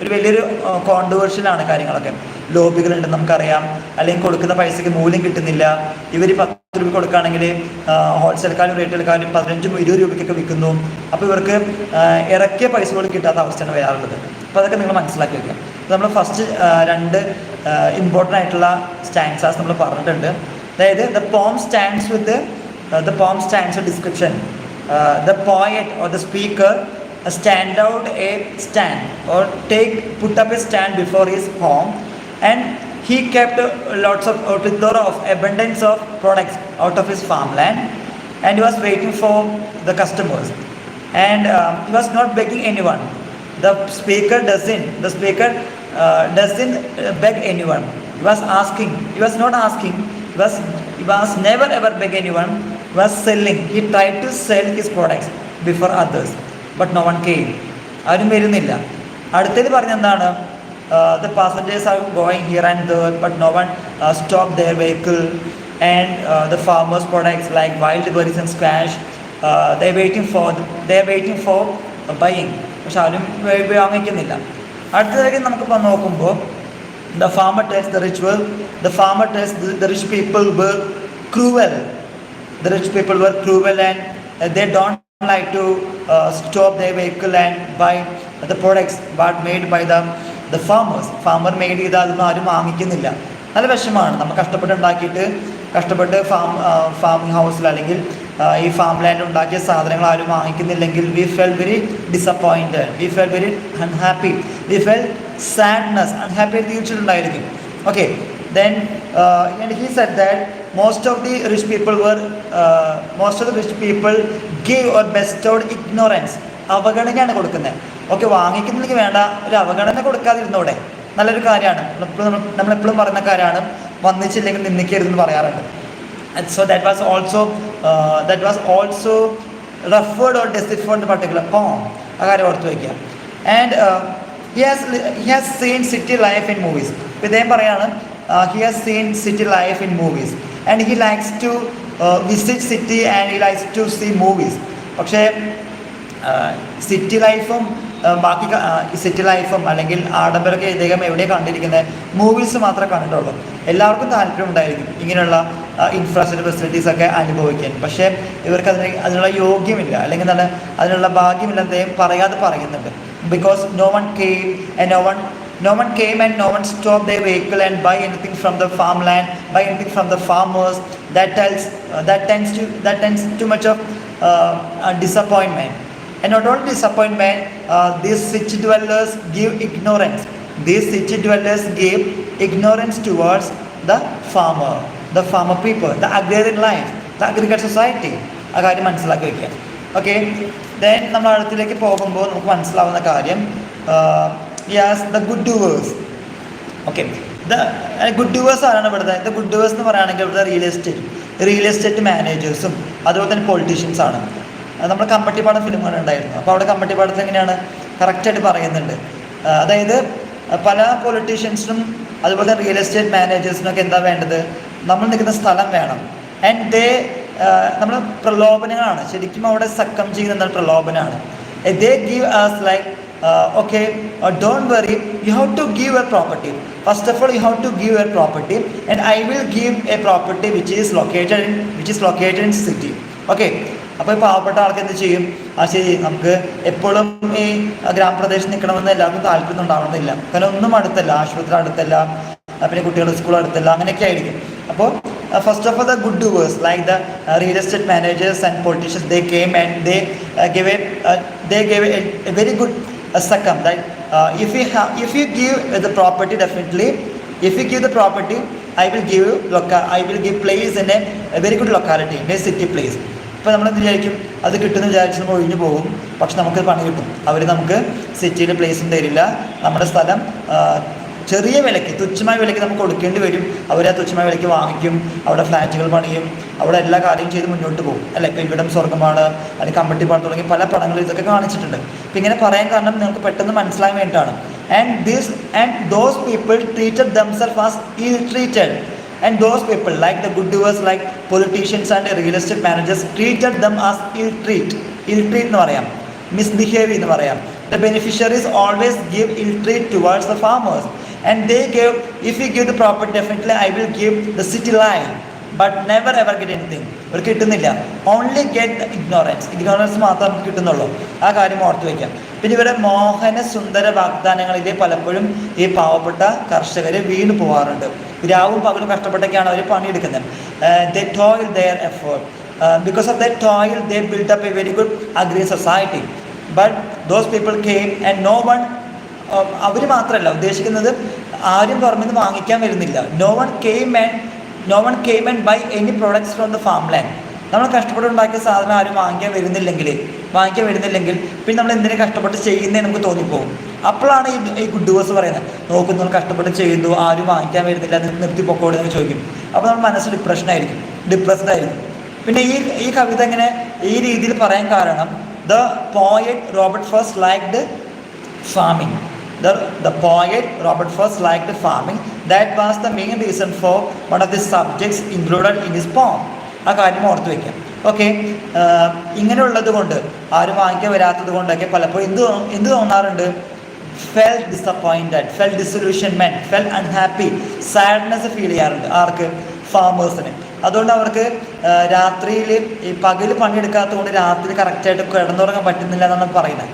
ഒരു വലിയൊരു കോൺട്രവേഴ്ഷ്യലാണ് കാര്യങ്ങളൊക്കെ. ലോബികളുണ്ടെന്ന് നമുക്കറിയാം. അല്ലെങ്കിൽ കൊടുക്കുന്ന പൈസയ്ക്ക് മൂല്യം കിട്ടുന്നില്ല. ഇവർ 10 രൂപ കൊടുക്കുകയാണെങ്കിൽ ഹോൾസെയിൽക്കാരും റീറ്റെയിൽക്കാരും 15-20 രൂപയ്ക്കൊക്കെ വിൽക്കുന്നു. അപ്പോൾ ഇവർക്ക് ഇറക്കിയ പൈസ പോലും കിട്ടാത്ത അവസ്ഥയാണ് വരാറുള്ളത്. അപ്പോൾ അതൊക്കെ നിങ്ങൾ മനസ്സിലാക്കി വയ്ക്കാം. നമ്മൾ ഫസ്റ്റ് രണ്ട് ഇമ്പോർട്ടൻ്റ് ആയിട്ടുള്ള സ്റ്റാൻസാസ് നമ്മൾ പറഞ്ഞിട്ടുണ്ട്. അതായത് the poem stands with description. The poet or the speaker stand out a stand or put up a stand before his home, and he kept lots of plethora of abundance of products out of his farmland, and he was waiting for the customers, and he was not begging anyone. The speaker doesn't beg anyone. He was not asking. He was never ever beg anyone. He was selling. He tried to sell his products before others, but no one came. ആരും വരുന്നില്ല. അടുത്തത് പറഞ്ഞെന്താണ്? The passengers are going here and there, but no one stopped their vehicle, and the farmers' products like wild berries and squash, they are waiting for buying. പക്ഷെ ആരും വാങ്ങിക്കുന്നില്ല. അടുത്തതായിട്ട് നമുക്ക് നോക്കുമ്പോൾ the farmer tells the rich people were cruel. The rich people were cruel, and they don't like to stop their vehicle and buy the products but made by the farmers. Farmer made ചെയ്ത് അതൊന്നും ആരും വാങ്ങിക്കുന്നില്ല. നല്ല വിഷമമാണ്. നമ്മൾ കഷ്ടപ്പെട്ട് farming ഹൗസിൽ അല്ലെങ്കിൽ ഈ ഫാം ലാൻഡ് ഉണ്ടാക്കിയ സാധനങ്ങൾ ആരും വാങ്ങിക്കുന്നില്ലെങ്കിൽ we felt very disappointed, we felt very unhappy, we felt sadness. unhappy തീർച്ചയായിട്ടുണ്ടായിരിക്കും. Okay, then and he said that most of the rich people gave or bestowed ignorance. അവഗണനയാണ് കൊടുക്കുന്നത്. ഓക്കെ, വാങ്ങിക്കുന്നില്ലെങ്കിൽ വേണ്ട, ഒരു അവഗണന കൊടുക്കാതിരുന്നോടെ. നല്ലൊരു കാര്യമാണ്. നമ്മളെപ്പോഴും പറയുന്ന കാര്യമാണ്, വന്നിച്ചില്ലെങ്കിൽ നിന്ദിക്കരുതെന്ന് പറയാറുണ്ട്. So that was also referred or deciphered the particular poem. ആ കാര്യം ഓർത്ത് വയ്ക്കുക. And he has seen city life in movies. ഇദ്ദേഹം പറയാണ്, he has seen city life in movies, and he likes to visit city and he likes to see movies. പക്ഷേ city ലൈഫും ബാക്കി city ലൈഫും അല്ലെങ്കിൽ ആഡംബരമൊക്കെ ഇദ്ദേഹം എവിടെ കണ്ടിരിക്കുന്നത്? മൂവീസ് മാത്രമേ കണ്ടിട്ടുള്ളൂ. എല്ലാവർക്കും താല്പര്യം ഉണ്ടായിരിക്കും ഇങ്ങനെയുള്ള ഇൻഫ്രാസ്ട്രക്ചർ ഫെസിലിറ്റീസൊക്കെ അനുഭവിക്കാൻ. പക്ഷേ ഇവർക്ക് അതിനുള്ള യോഗ്യമില്ല, അല്ലെങ്കിൽ എന്താണ്, അതിനുള്ള ഭാഗ്യമില്ല. അദ്ദേഹം പറയാതെ പറയുന്നുണ്ട്. Because no one came and no one stopped their vehicle and buy anything from the farmland, buy anything from the farmers. That tends too much of disappointment. And not only disappointment, these city dwellers give ignorance. Towards the farmer people, the agrarian life, the agricultural society. ആ കാര്യം മനസ്സിലാക്കി വയ്ക്കുക. Okay, then നമ്മൾ അടുത്തിലേക്ക് പോകുമ്പോൾ നമുക്ക് മനസ്സിലാവുന്ന കാര്യം, the good doers. Okay, the good doers ആരാണ് ഇവിടുത്തെ? the good doers എന്ന് പറയുകയാണെങ്കിൽ ഇവിടുത്തെ റിയൽ എസ്റ്റേറ്റ് മാനേജേഴ്സും അതുപോലെ തന്നെ പൊളിറ്റീഷ്യൻസ് ആണ്. നമ്മൾ കമ്പട്ടിപ്പാടം ഫിലിമുകൾ ഉണ്ടായിരുന്നു. അപ്പോൾ അവിടെ കമ്പട്ടിപ്പാടത്ത് എങ്ങനെയാണ് കറക്റ്റായിട്ട് പറയുന്നുണ്ട്. അതായത് പല പൊളിറ്റീഷ്യൻസിനും അതുപോലെ തന്നെ റിയൽ എസ്റ്റേറ്റ് മാനേജേഴ്സിനൊക്കെ എന്താ വേണ്ടത്? നമ്മൾ നിൽക്കുന്ന സ്ഥലം വേണം. ആൻഡ് നമ്മൾ പ്രലോഭനങ്ങളാണ് ശരിക്കും അവിടെ സക്കം ചെയ്യുന്ന പ്രലോഭനമാണ്. they give us like okay, don't worry, you have to give a property. First of all, you have to give a property, and I will give a property which is located in city. Okay, അപ്പോൾ പാവപ്പെട്ട ആൾക്ക് എന്ത് ചെയ്യും? ശരി, നമുക്ക് എപ്പോഴും ഈ ഗ്രാമപ്രദേശത്ത് നിൽക്കണമെന്ന് എല്ലാവർക്കും താല്പര്യം ഉണ്ടാവണമെന്നില്ല. കാരണം ഒന്നും അടുത്തല്ല, ആശുപത്രി അടുത്തല്ല, പിന്നെ കുട്ടികളുടെ സ്കൂൾ അടുത്തല്ല, അങ്ങനെയൊക്കെ ആയിരിക്കും. അപ്പോൾ first of all, the good doers like the real estate managers and politicians, they came and they gave a very good sakam that if you give the property, definitely if you give the property, I will give place in a very good locality, in a city place. ഇപ്പോൾ നമ്മൾ വിചാരിക്കും അത് കിട്ടുമെന്ന് വിചാരിച്ച് നമ്മൾ ഒഴിഞ്ഞു പോകും. പക്ഷെ നമുക്ക് പണി കിട്ടും. അവർ നമുക്ക് സിറ്റിയിൽ പ്ലേസും തരില്ല. നമ്മുടെ സ്ഥലം ചെറിയ വിലയ്ക്ക്, തുച്ഛമായ വിലയ്ക്ക് നമുക്ക് കൊടുക്കേണ്ടി വരും. അവർ ആ തുച്ഛമായ വിലയ്ക്ക് വാങ്ങിക്കും, അവിടെ ഫ്ലാറ്റുകൾ പണിയും, അവിടെ എല്ലാ കാര്യവും ചെയ്ത് മുന്നോട്ട് പോകും. അല്ല, ഇപ്പോൾ ഇവിടം സ്വർഗ്ഗമാണ്, അല്ലെങ്കിൽ കമ്പട്ടിപ്പാട് തുടങ്ങി പല പടങ്ങളും ഇതൊക്കെ കാണിച്ചിട്ടുണ്ട്. അപ്പം ഇങ്ങനെ പറയാൻ കാരണം നിങ്ങൾക്ക് പെട്ടെന്ന് മനസ്സിലാൻ വേണ്ടിയിട്ടാണ്. And those people treated themselves as ill-treated. And those people like the good doers, like politicians and real estate managers, treated them as ill-treat എന്ന് പറയാം, misbehave എന്ന് പറയാം. The beneficiaries always give ill-treat towards the farmers. And they gave, if you give the property, definitely I will give the city life. But never ever get anything. ഒരു കിട്ടുന്നില്ല. Only get ignorance മാത്രമേ നമുക്ക് കിട്ടുന്നുള്ളൂ. ആ കാര്യം ഓർത്ത് വയ്ക്കാം. പിന്നെ ഇവരെ മോഹന സുന്ദര വാഗ്ദാനങ്ങളിൽ പലപ്പോഴും ഈ പാവപ്പെട്ട കർഷകർ വീണ് പോകാറുണ്ട്. രാവും പകലും കഷ്ടപ്പെട്ടൊക്കെയാണ് അവർ പണിയെടുക്കുന്നത്. ദേ ടോയിൽ there effort. Because of that toil, they built up a very good agrarian society. But those people came and no one, അവർ മാത്രമല്ല ഉദ്ദേശിക്കുന്നത്, ആരും പുറമെ നിന്ന് വാങ്ങിക്കാൻ വരുന്നില്ല. No one came and buy any products from the farmland. നമ്മൾ കഷ്ടപ്പെട്ടുണ്ടാക്കിയ സാധനം ആരും വാങ്ങിക്കാൻ വരുന്നില്ലെങ്കിൽ പിന്നെ നമ്മൾ എന്തിനു കഷ്ടപ്പെട്ട് ചെയ്യുന്നേ നമുക്ക് തോന്നിപ്പോകും. അപ്പോഴാണ് ഈ ഗുഡ് ഡൂവേഴ്സ് പറയുന്നത്, നോക്കുന്നു നമ്മൾ കഷ്ടപ്പെട്ട് ചെയ്യുന്നു, ആരും വാങ്ങിക്കാൻ വരുന്നില്ല, നിർത്തി പൊക്കോട് എന്നൊക്കെ ചോദിക്കും. അപ്പോൾ നമ്മുടെ മനസ്സ് ഡിപ്രസ്ഡ് ആയിരിക്കും. പിന്നെ ഈ കവിത ഇങ്ങനെ ഈ രീതിയിൽ പറയാൻ കാരണം, the poet Robert first liked farming. The poet Robert Frost liked farming. That was the main reason for one of the subjects included in his poem. ആ കാര്യം ഓർത്ത് വയ്ക്കാം. ഓക്കെ, ഇങ്ങനെയുള്ളത് കൊണ്ട്, ആരും വാങ്ങിക്കാൻ വരാത്തത് കൊണ്ടൊക്കെ പലപ്പോഴും എന്ത് തോന്നാറുണ്ട്? felt disappointed, felt disillusionment, felt unhappy, sadness feel ചെയ്യാറുണ്ട്. ആർക്ക്? ഫാമേഴ്സിന്. അതുകൊണ്ട് അവർക്ക് രാത്രിയിൽ ഈ പകൽ പണിയെടുക്കാത്തത് കൊണ്ട് രാത്രി കറക്റ്റായിട്ട് കിടന്നുറങ്ങാൻ പറ്റുന്നില്ല എന്നാണ് പറയുന്നത്.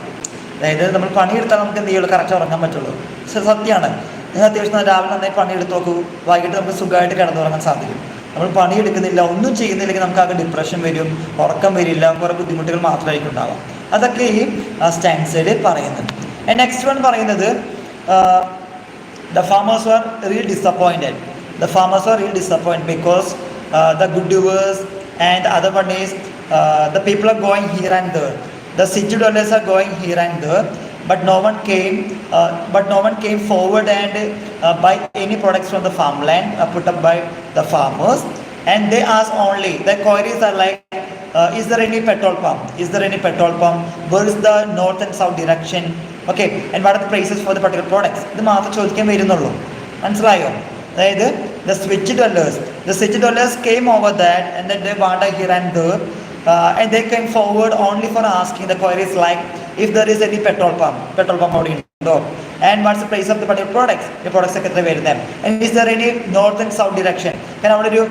അതായത് നമ്മൾ പണിയെടുത്താൽ നമുക്ക് എന്ത് ചെയ്യുള്ളൂ? കറക്റ്റ് ഉറങ്ങാൻ പറ്റുള്ളൂ. സത്യമാണ്. നിങ്ങൾ അത്യാവശ്യം രാവിലെ നന്നായി പണിയെടുത്ത് നോക്കൂ, വൈകിട്ട് നമുക്ക് സുഖമായിട്ട് കിടന്നുറങ്ങാൻ സാധിക്കും. നമ്മൾ പണിയെടുക്കുന്നില്ല, ഒന്നും ചെയ്യുന്നില്ലെങ്കിൽ നമുക്ക് ആകെ ഡിപ്രഷൻ വരും, ഉറക്കം വരില്ല, കുറേ ബുദ്ധിമുട്ടുകൾ മാത്രമായിരിക്കും ഉണ്ടാവാം. അതൊക്കെ ഈ സ്റ്റാൻസയിൽ പറയുന്നുണ്ട്. നെക്സ്റ്റ് വൺ പറയുന്നത്, the farmers were really disappointed. The farmers were really disappointed because the good doers, and the other one is the people are going here and there. The city dwellers are going here and there, but no one came forward and buy any products from the farmland put up by the farmers. And they ask only, the queries are like, is there any petrol pump? Is there any petrol pump? Where is the north and south direction? Okay, and what are the prices for the particular products? ഇത് മാത്രം ചോദിക്കാൻ വരുന്നുള്ളൂ. മനസ്സിലായോ? അതായത് the city dwellers came over that, and then they wander here and there, and they came forward only for asking the queries like, if there is any petrol pump അവിടെ ഉണ്ടോ, and what's the price of the particular products, the products ഒക്കെ എത്ര വരുന്നത്, and is there any north and south direction. കാരണം അവിടെ ഒരു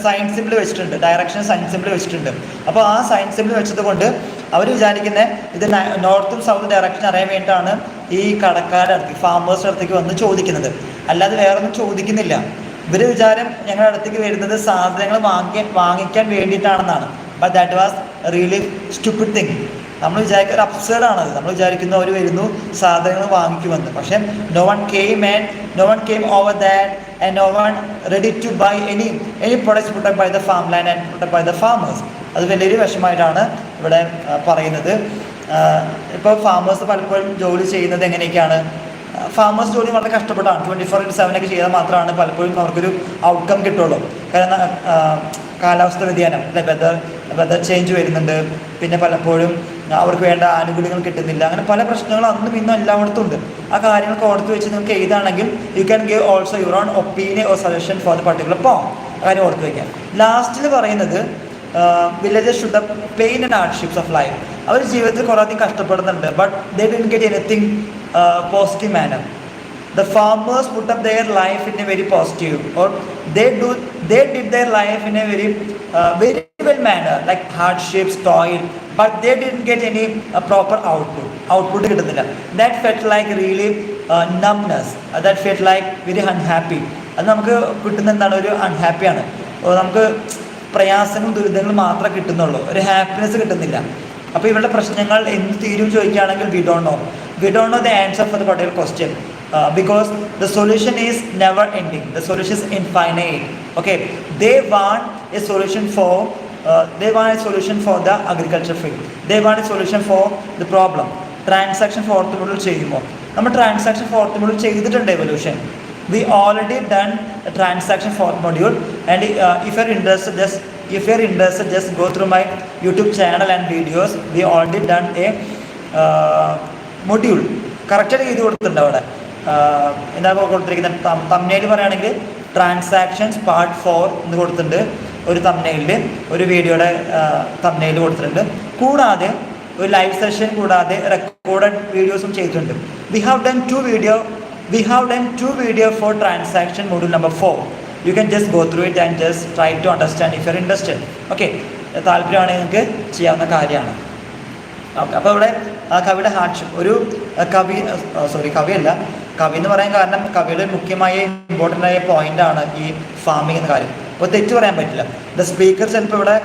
sign simple വെച്ചിട്ടുണ്ട്, direction sign simple വെച്ചിട്ടുണ്ട്. അപ്പോൾ ആ സൈൻ സിമ്പിൾ വെച്ചത് കൊണ്ട് അവർ വിചാരിക്കുന്നത് ഇത് നോർത്തും സൗത്ത് ഡയറക്ഷൻ അറിയാൻ വേണ്ടിയിട്ടാണ് ഈ കടക്കാരുടെ അടുത്തേക്ക്, ഫാമേഴ്സിൻ്റെ അടുത്തേക്ക് വന്ന് ചോദിക്കുന്നത്. അല്ലാതെ വേറൊന്നും ചോദിക്കുന്നില്ല. ഇവർ വിചാരം ഞങ്ങളുടെ അടുത്തേക്ക് വരുന്നത് സാധനങ്ങൾ വാങ്ങിക്കാൻ വേണ്ടിയിട്ടാണെന്നാണ്. But that was really stupid thing. നമ്മൾ വിചാരിക്കുന്ന ഒരു അബ്സേർഡാണത്. നമ്മൾ വിചാരിക്കുന്നു അവർ വരുന്നു സാധനങ്ങൾ വാങ്ങിക്കുമെന്ന്. പക്ഷേ no one came over that, and no one ready to buy any products put up by the farmland and put up by the farmers. അത് വലിയൊരു വിഷമമായിട്ടാണ് ഇവിടെ പറയുന്നത്. ഇപ്പോൾ ഫാമേഴ്സ് പലപ്പോഴും ജോലി ചെയ്യുന്നത് എങ്ങനെയൊക്കെയാണ്? ഫാമേഴ്സ് ജോലി വളരെ കഷ്ടപ്പെട്ടാണ്. 24/7 ചെയ്താൽ മാത്രമാണ് പലപ്പോഴും അവർക്കൊരു ഔട്ട്കം കിട്ടുള്ളൂ. കാരണം കാലാവസ്ഥ വ്യതിയാനം, വെതർ ചേഞ്ച് വരുന്നുണ്ട്. പിന്നെ പലപ്പോഴും അവർക്ക് വേണ്ട ആനുകൂല്യങ്ങൾ കിട്ടുന്നില്ല. അങ്ങനെ പല പ്രശ്നങ്ങളും അന്നും ഇന്നും എല്ലായിടത്തും ഉണ്ട്. ആ കാര്യങ്ങളൊക്കെ ഓർത്ത് വെച്ച് നിങ്ങൾക്ക് എഴുതാണെങ്കിൽ you can give also your own opinion or suggestion for the particular പോം. ആ കാര്യം ഓർത്ത് വയ്ക്കാം. ലാസ്റ്റിൽ പറയുന്നത്, villages should the pain and hardships of life. അവർ ജീവിതത്തിൽ കുറേ അധികം കഷ്ടപ്പെടുന്നുണ്ട്, but they didn't get anything positive manor. The farmers put up their life in a very positive, or they did their life in a very well manner, like hardships, toil, but they didn't get any proper output കിട്ടുന്നില്ല. That felt like really numbness, that felt like very unhappy. അത് നമുക്ക് കിട്ടുന്ന എന്താണ്? ഒരു അൺഹാപ്പിയാണ്. നമുക്ക് പ്രയാസങ്ങളും ദുരിതങ്ങളും മാത്രമേ കിട്ടുന്നുള്ളൂ, ഒരു ഹാപ്പിനെസ് കിട്ടുന്നില്ല. അപ്പോൾ ഇവരുടെ പ്രശ്നങ്ങൾ എന്ത് തീരും ചോദിക്കുകയാണെങ്കിൽ we don't know the answer for the particular question. Because the solution is never ending, the solution is infinite. Okay, they want a solution for the agriculture field. They want a solution for the problem. Transaction fourth module ചെയ്യുമ്പോൾ നമ്മൾ transaction fourth module ചെയ്തിട്ടുണ്ട് evolution. We already done a transaction fourth module, and if you're interested, just go through my YouTube channel and videos. We already done a module. കറക്റ്റായിട്ട് ചെയ്ത് കൊടുത്തിട്ടുണ്ട് അവിടെ. എന്താ കൊടുത്തിരിക്കുന്നത്? Thumbnail പറയുകയാണെങ്കിൽ ട്രാൻസാക്ഷൻസ് പാർട്ട് 4 എന്ന് കൊടുത്തിട്ടുണ്ട്. ഒരു തംബ്നെയിലിൽ ഒരു വീഡിയോയുടെ തംബ്നെയിൽ കൊടുത്തിട്ടുണ്ട്. കൂടാതെ ഒരു ലൈവ് സെഷൻ കൂടാതെ റെക്കോർഡഡ് വീഡിയോസും ചെയ്തിട്ടുണ്ട്. We have done to video for transaction module number 4. You can just go through it and just try to understand if you are interested. Okay, താല്പര്യമാണെങ്കിൽ നിങ്ങൾക്ക് ചെയ്യാവുന്ന കാര്യമാണ്. ഓക്കെ, അപ്പോൾ ഇവിടെ കവിയുടെ ഹാർഡ്ഷിപ്പ്, ഒരു കവിയല്ല, കവി എന്ന് പറയാൻ കാരണം കവിയുടെ മുഖ്യമായ ഇമ്പോർട്ടൻ്റ് ആയ പോയിൻ്റാണ് ഈ ഫാമിംഗ് എന്ന കാര്യം. അപ്പോൾ തെറ്റ് പറയാൻ പറ്റില്ല. ദ സ്പീക്കർ ചിലപ്പോൾ ഇവിടെ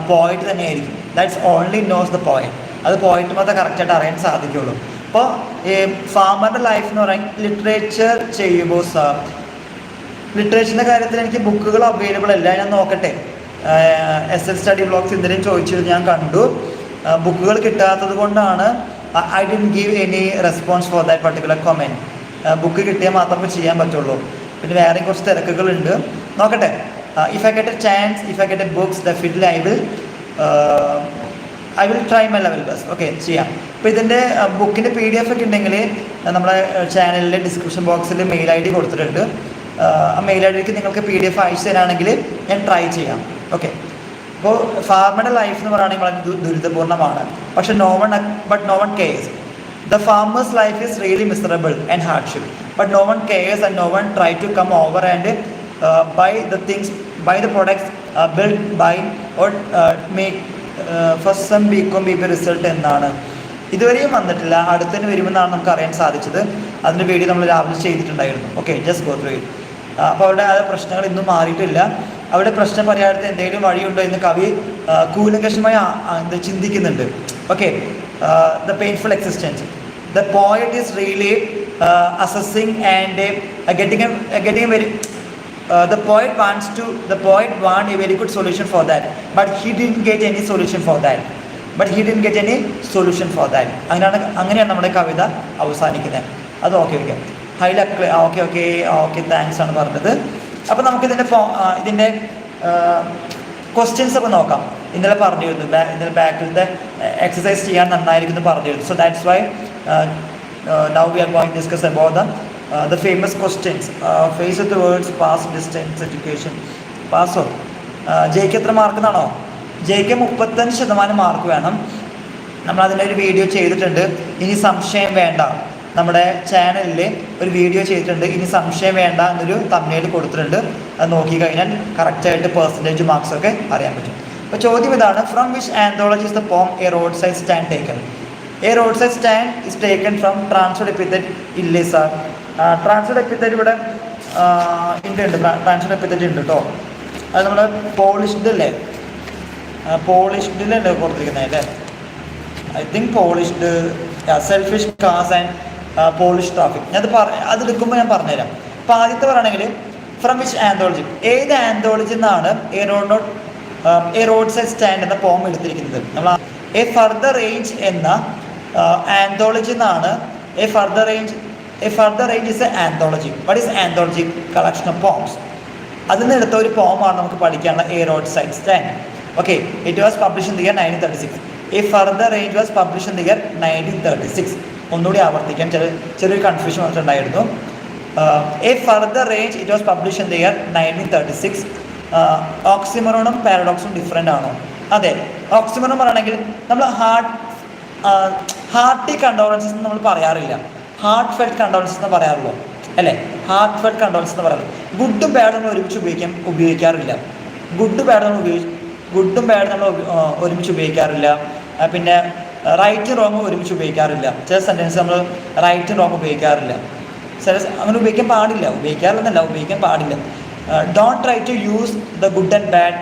പോയിന്റ് തന്നെയായിരിക്കും. That's only knows the point. അത് പോയിന്റ് മാത്രമേ കറക്റ്റായിട്ട് അറിയാൻ സാധിക്കുകയുള്ളൂ. അപ്പോൾ ഈ ഫാമറുടെ ലൈഫ് എന്ന് പറയുന്നത് ലിറ്ററേച്ചർ ചെയ്യുമ്പോൾ ലിറ്ററേച്ചറിൻ്റെ കാര്യത്തിൽ എനിക്ക് ബുക്കുകൾ അവൈലബിൾ അല്ല. ഞാൻ നോക്കട്ടെ, SL സ്റ്റഡി ബ്ലോഗ്സ് എന്തെങ്കിലും ചോദിച്ചത് ഞാൻ കണ്ടു. ബുക്കുകൾ കിട്ടാത്തത് കൊണ്ടാണ് I didn't give any response for that particular comment. Book കിട്ടിയാൽ മാത്രമേ ചെയ്യാൻ പറ്റുള്ളൂ. പിന്നെ വേറെയും കുറച്ച് തിരക്കുകളുണ്ട്, നോക്കട്ടെ. If I get A chance, if I get A books definitely I will try my level best. Okay, ചെയ്യാം. അപ്പോൾ ഇതിൻ്റെ ബുക്കിൻ്റെ PDF ഒക്കെ ഉണ്ടെങ്കിൽ നമ്മുടെ ചാനലിലെ ഡിസ്ക്രിപ്ഷൻ ബോക്സിൽ മെയിൽ ID കൊടുത്തിട്ടുണ്ട്. ആ മെയിൽ IDക്ക് നിങ്ങൾക്ക് PDF അയച്ചു തരാണെങ്കിൽ ഞാൻ ട്രൈ ചെയ്യാം. ഓക്കെ, അപ്പോൾ ഫാർമറുടെ ലൈഫ് എന്ന് പറയുകയാണെങ്കിൽ വളരെ ദുരിതപൂർണ്ണമാണ്. പക്ഷേ no one cares. The farmer's life is really miserable and hardship, but no one cares and no one try to come over and buy the products built by or make for some BB result എന്നാണ്. ഇതുവരെയും വന്നിട്ടില്ല, അടുത്തതിന് വരുമെന്നാണ് നമുക്ക് അറിയാൻ സാധിച്ചത്. അതിൻ്റെ video നമ്മൾ രാവിലെ ചെയ്തിട്ടുണ്ടായിരുന്നു. Okay, just go through it. അപ്പോൾ അവിടെ ആ പ്രശ്നങ്ങൾ ഇന്നും മാറിയിട്ടില്ല. അവിടെ പ്രശ്നം പരിഹാരത്തിന് എന്തെങ്കിലും വഴിയുണ്ടോ എന്ന് കവി കൂലങ്കഷമായി ചിന്തിക്കുന്നുണ്ട്. Okay, the painful existence. The poet is really assessing and getting a very the poet want a very good solution for that, but he didn't get any solution for that. അങ്ങനെയാണ് നമ്മുടെ കവിത അവസാനിക്കുന്നത്. അത് ഓക്കെ താങ്ക്സ് ആണ് പറഞ്ഞത്. അപ്പോൾ നമുക്ക് ഇതിൻ്റെ questions ഒക്കെ നോക്കാം. ഇന്നലെ പറഞ്ഞിരുന്നു, ഇന്നലെ ബാക്കിലത്തെ എക്സസൈസ് ചെയ്യാൻ നന്നായിരിക്കുന്നു പറഞ്ഞിരുന്നു. So that's why now we are going discuss about the famous questions. Face of the words pass distance education. പാസ്സോ Jake എത്ര മാർക്ക് എന്നാണോ? ജെയ്ക്ക് 35% മാർക്ക് വേണം. നമ്മളതിൻ്റെ ഒരു വീഡിയോ ചെയ്തിട്ടുണ്ട്. ഇനി സംശയം വേണ്ട, നമ്മുടെ ചാനലിൽ ഒരു വീഡിയോ ചെയ്തിട്ടുണ്ട്. ഇനി സംശയം വേണ്ട എന്നൊരു തമ്മിൽ കൊടുത്തിട്ടുണ്ട്. അത് നോക്കിക്കഴിഞ്ഞാൽ കറക്റ്റായിട്ട് പെർസെൻറ്റേജ് മാർക്സൊക്കെ അറിയാൻ പറ്റും. അപ്പോൾ ചോദ്യം ഇതാണ്, from which anthology is the poem A road side stand taken? A road side stand is taken from transferred epithet. ഇല്ലേ സാർ, ട്രാൻസ്ഫർഡ് എപ്പിത്തറ്റ് ഇവിടെ ഉണ്ട്. ട്രാൻസ്ഫർഡ് എപ്പിത്തറ്റ് ഉണ്ട് കേട്ടോ. അത് നമ്മുടെ പോളിഷ്ഡിലല്ലേ കൊടുത്തിരിക്കുന്നത് അല്ലേ? ഐ തിങ്ക് പോളിഷ്ഡ്, സെൽഫിഷ് കാസ് ആൻഡ് പോളിഷ് ട്രാഫിക്. അത് എടുക്കുമ്പോൾ ഞാൻ പറഞ്ഞുതരാം. അപ്പോൾ ആദ്യത്തെ പറയുകയാണെങ്കിൽ ഫ്രം വിച്ച് ആന്തോളജി, ഏത് ആന്തോളജി എന്നാണ് എ റോഡ് സൈഡ് സ്റ്റാൻഡ് എന്ന പോം എടുത്തിരിക്കുന്നത്? നമ്മൾ എ ഫർദർ റേഞ്ച് എന്ന ആന്തോളജി എന്നാണ്. A further range is A anthology. What is anthology? Collection of poems. അതിൽ നിന്ന് എടുത്ത ഒരു പോമാണ് നമുക്ക് പഠിക്കാനുള്ള A road side stand. Okay, it was publish in the year 1936. A further range was publish in the year 1936. ഒന്നുകൂടി ആവർത്തിക്കാൻ ചെറിയൊരു confusion വന്നിട്ടുണ്ടായിരുന്നു. A further range it was publish in the year 1936. ഓക്സിമറോണും പാരഡോക്സും different ആണോ? അതെ, ഓക്സിമറോൺ പറയണമെങ്കിൽ നമ്മൾ ഹാർട്ടി കണ്ടോളൻസസ് നമ്മൾ പറയാറില്ല, ഹാർട്ട് ഫെൽറ്റ് കണ്ടോളൻസസ് എന്ന് പറയാറുള്ളൂ അല്ലേ? ഹാർട്ട് ഫെൽറ്റ് കണ്ടോളൻസസ് എന്ന് പറയാറുള്ളൂ. ഗുഡും ബാഡും നമ്മൾ ഒരുമിച്ച് ഉപയോഗിക്കാറില്ല. ഗുഡും ബാഡ് നമ്മൾ ഒരുമിച്ച് ഉപയോഗിക്കാറില്ല. പിന്നെ റൈറ്റും റോങ്ങും ഒരുമിച്ച് ഉപയോഗിക്കാറില്ല. ചില സെൻറ്റൻസ് നമ്മൾ റൈറ്റും റോങ്ങും ഉപയോഗിക്കാറില്ല. ചില അങ്ങനെ ഉപയോഗിക്കാൻ പാടില്ല. Don't try to use the good and bad.